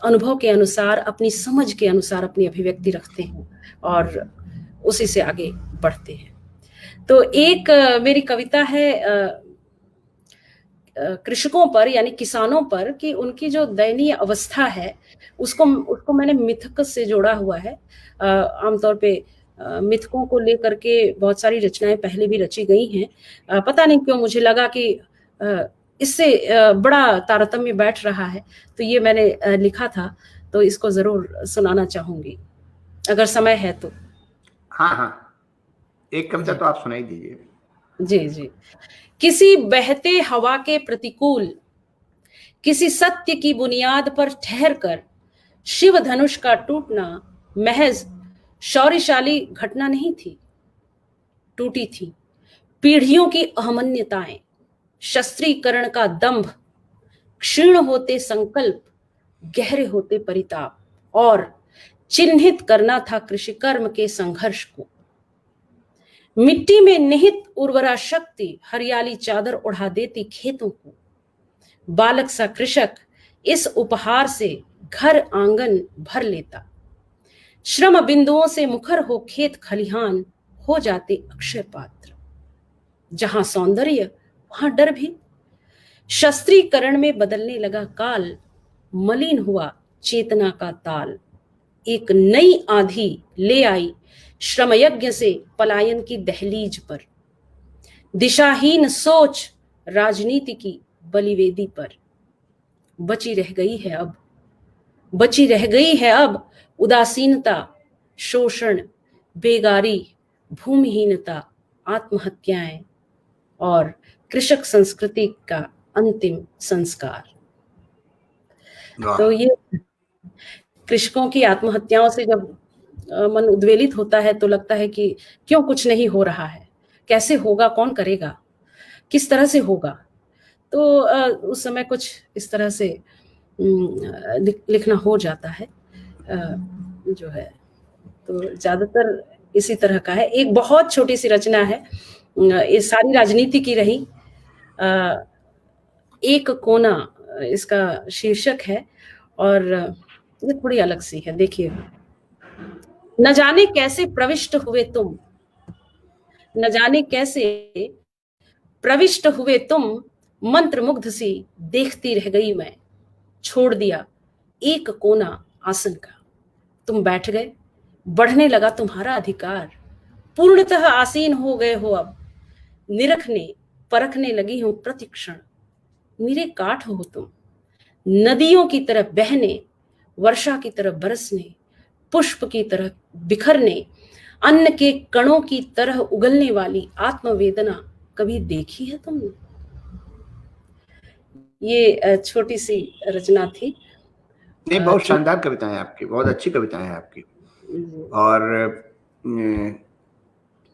अनुभव के अनुसार, अपनी समझ के अनुसार अपनी अभिव्यक्ति रखते हैं और उसी से आगे बढ़ते हैं। तो एक मेरी कविता है कृषकों पर, यानी किसानों पर, कि उनकी जो दयनीय अवस्था है उसको मैंने मिथक से जोड़ा हुआ है। आमतौर पे मिथकों को लेकर के बहुत सारी रचनाएं पहले भी रची गई हैं। पता नहीं क्यों मुझे लगा कि इससे बड़ा तारतम्य बैठ रहा है, तो ये मैंने लिखा था, तो इसको जरूर सुनाना चाहूंगी अगर समय है तो। हाँ हाँ, एक कविता तो आप सुनाई दीजिए। जी जी। किसी बहते हवा के प्रतिकूल, किसी सत्य की बुनियाद पर ठहर कर शिव धनुष का टूटना महज शौर्यशाली घटना नहीं थी, टूटी थी पीढ़ियों की अहमन्यताएं, शस्त्रीकरण का दंभ, क्षीण होते संकल्प, गहरे होते परिताप, और चिन्हित करना था कृषि कर्म के संघर्ष को। मिट्टी में निहित उर्वरा शक्ति हरियाली चादर उड़ा देती खेतों को। बालक सा कृषक इस उपहार से घर आंगन भर लेता। श्रम बिंदुओं से मुखर हो खेत खलिहान हो जाते अक्षय पात्र। जहां सौंदर्य वहां डर भी। शस्त्रीकरण में बदलने लगा काल, मलिन हुआ चेतना का ताल। एक नई आंधी ले आई श्रम यज्ञ से पलायन की दहलीज पर। दिशाहीन सोच राजनीति की बलिवेदी पर। बची रह गई है अब उदासीनता, शोषण, बेगारी, भूमिहीनता, आत्महत्याएं और कृषक संस्कृति का अंतिम संस्कार। तो ये कृषकों की आत्महत्याओं से जब मन उद्वेलित होता है तो लगता है कि क्यों कुछ नहीं हो रहा है, कैसे होगा, कौन करेगा, किस तरह से होगा। तो उस समय कुछ इस तरह से लिखना हो जाता है जो है। तो ज्यादातर इसी तरह का है। एक बहुत छोटी सी रचना है, ये सारी राजनीति की रही। एक कोना इसका शीर्षक है और ये थोड़ी अलग सी है, देखिए। न जाने कैसे प्रविष्ट हुए तुम, न जाने कैसे प्रविष्ट हुए तुम, मंत्रमुग्ध सी देखती रह गई मैं। छोड़ दिया एक कोना आसन का, तुम बैठ गए, बढ़ने लगा तुम्हारा अधिकार। पूर्णतः आसीन हो गए हो अब, निरखने परखने लगी हूं प्रतिक्षण। निरे काठ हो तुम, नदियों की तरह बहने, वर्षा की तरह बरसने, पुष्प की तरह बिखरने, अन्न के कणों की तरह उगलने वाली आत्मवेदना कभी देखी है तुमने? ये छोटी सी रचना थी। नहीं, बहुत शानदार कविताएं आपकी, बहुत अच्छी कविताएं हैं आपकी। और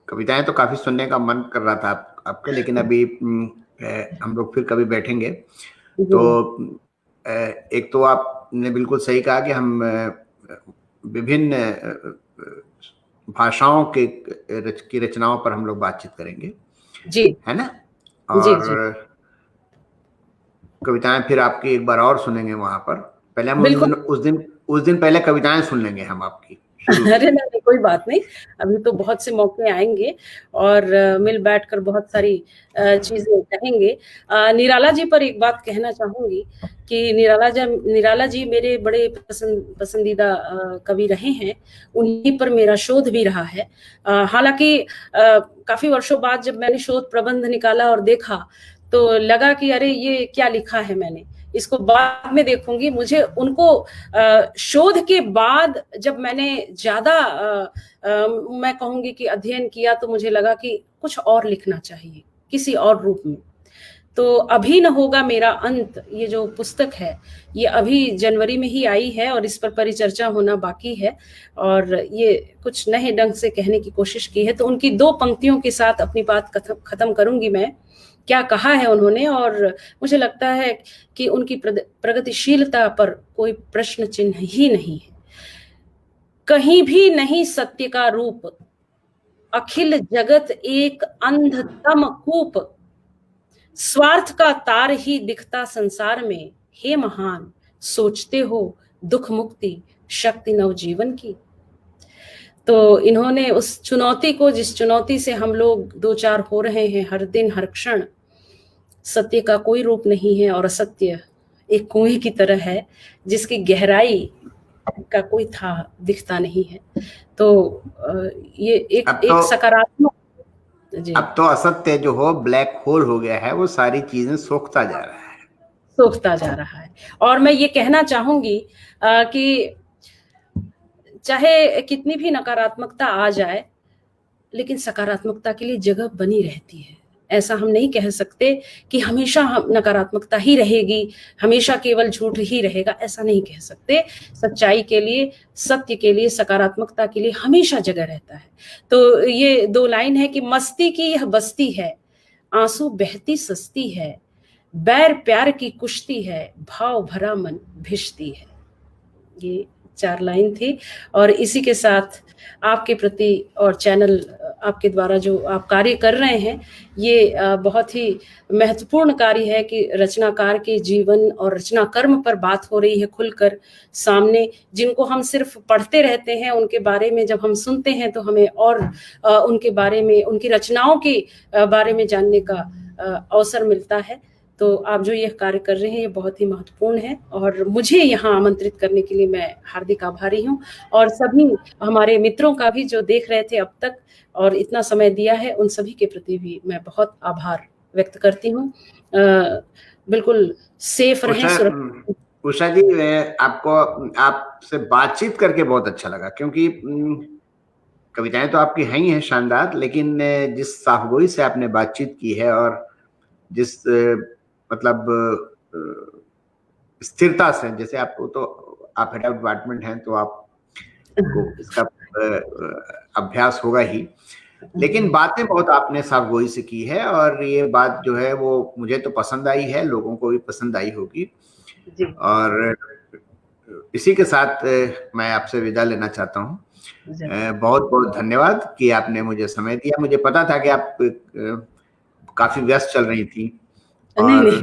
कविताएं तो काफी सुनने का मन कर रहा था आपके, लेकिन अभी हम लोग फिर कभी बैठेंगे तो एक तो आपने बिल्कुल सही कहा कि हम विभिन्न भाषाओं की रचनाओं पर हम लोग बातचीत करेंगे जी, है ना। और कविताएं फिर आपकी एक बार और सुनेंगे वहां पर। पहले हम उस दिन पहले कविताएं सुन लेंगे हम आपकी। अरे नहीं, कोई बात नहीं, अभी तो बहुत से मौके आएंगे और मिल बैठकर बहुत सारी चीजें कहेंगे। निराला जी पर एक बात कहना चाहूंगी कि निराला जी मेरे बड़े पसंदीदा कवि रहे हैं, उन्हीं पर मेरा शोध भी रहा है। हालांकि काफी वर्षों बाद जब मैंने शोध प्रबंध निकाला और देखा तो लगा कि अरे ये क्या लिखा है मैंने, इसको बाद में देखूंगी। मुझे उनको शोध के बाद जब मैंने ज्यादा मैं कहूंगी कि अध्ययन किया तो मुझे लगा कि कुछ और लिखना चाहिए किसी और रूप में। तो अभी न होगा मेरा अंत, ये जो पुस्तक है ये अभी जनवरी में ही आई है और इस पर परिचर्चा होना बाकी है और ये कुछ नए ढंग से कहने की कोशिश की है। तो उनकी 2 पंक्तियों के साथ अपनी बात खत्म करूंगी मैं। क्या कहा है उन्होंने, और मुझे लगता है कि उनकी प्रगतिशीलता पर कोई प्रश्न चिन्ह ही नहीं है। कहीं भी नहीं सत्य का रूप, अखिल जगत एक अंधतम कूप, स्वार्थ का तार ही दिखता संसार में, हे महान सोचते हो दुख मुक्ति शक्ति नवजीवन की। तो इन्होंने उस चुनौती को, जिस चुनौती से हम लोग 2-4 हो रहे हैं हर दिन हर क्षण, सत्य का कोई रूप नहीं है और असत्य एक कुएं की तरह है जिसकी गहराई का कोई था दिखता नहीं है। तो ये एक सकारात्मक। अब तो असत्य जो हो ब्लैक होल हो गया है, वो सारी चीजें सोखता जा रहा है। और मैं ये कहना चाहूंगी कि चाहे कितनी भी नकारात्मकता आ जाए लेकिन सकारात्मकता के लिए जगह बनी रहती है। ऐसा हम नहीं कह सकते कि हमेशा नकारात्मकता ही रहेगी, हमेशा केवल झूठ ही रहेगा, ऐसा नहीं कह सकते। सच्चाई के लिए, सत्य के लिए, सकारात्मकता के लिए हमेशा जगह रहता है। तो ये 2 लाइन है कि मस्ती की यह बस्ती है, आंसू बहती सस्ती है, बैर प्यार की कुश्ती है, भाव भरा मन भिजती है। ये 4 लाइन थी और इसी के साथ आपके प्रति और चैनल आपके द्वारा जो आप कार्य कर रहे हैं ये बहुत ही महत्वपूर्ण कार्य है कि रचनाकार के जीवन और रचना कर्म पर बात हो रही है खुलकर सामने। जिनको हम सिर्फ पढ़ते रहते हैं उनके बारे में जब हम सुनते हैं तो हमें और उनके बारे में, उनकी रचनाओं के बारे में जानने का अवसर मिलता है। तो आप जो यह कार्य कर रहे हैं ये बहुत ही महत्वपूर्ण है और मुझे यहाँ आमंत्रित करने के लिए मैं हार्दिक आभारी हूँ। और सभी हमारे मित्रों का भी जो देख रहे थे अब तक और इतना समय दिया है, उन सभी के प्रति भी मैं बहुत आभार व्यक्त करती हूँ। बिल्कुल सेफ रहें। उषा जी, आपको आपसे बातचीत करके बहुत अच्छा लगा, क्योंकि कविताएं तो आपकी हैं ही हैं शानदार, लेकिन जिस साफगोई से आपने बातचीत की है और जिस मतलब स्थिरता से, जैसे आपको तो आप हेड ऑफ डिपार्टमेंट हैं तो आपको इसका अभ्यास होगा ही, लेकिन बातें बहुत आपने साफगोई से की है और ये बात जो है वो मुझे तो पसंद आई है, लोगों को भी पसंद आई होगी। और इसी के साथ मैं आपसे विदा लेना चाहता हूँ। बहुत बहुत धन्यवाद कि आपने मुझे समय दिया। मुझे पता था कि आप काफी व्यस्त चल रही थी। नहीं,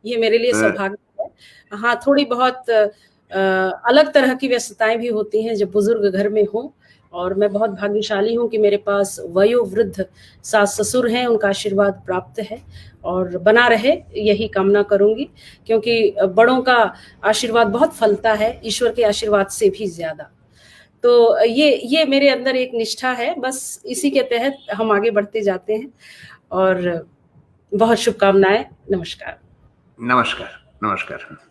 ये मेरे लिए सौभाग्य है। हाँ, थोड़ी बहुत अलग तरह की व्यस्तताएं भी होती हैं जब बुजुर्ग घर में हो, और मैं बहुत भाग्यशाली हूँ कि मेरे पास वयोवृद्ध सास ससुर हैं, उनका आशीर्वाद प्राप्त है और बना रहे यही कामना करूंगी, क्योंकि बड़ों का आशीर्वाद बहुत फलता है, ईश्वर के आशीर्वाद से भी ज्यादा। तो ये मेरे अंदर एक निष्ठा है, बस इसी के तहत हम आगे बढ़ते जाते हैं। और बहुत शुभकामनाएं। नमस्कार। नमस्कार। नमस्कार।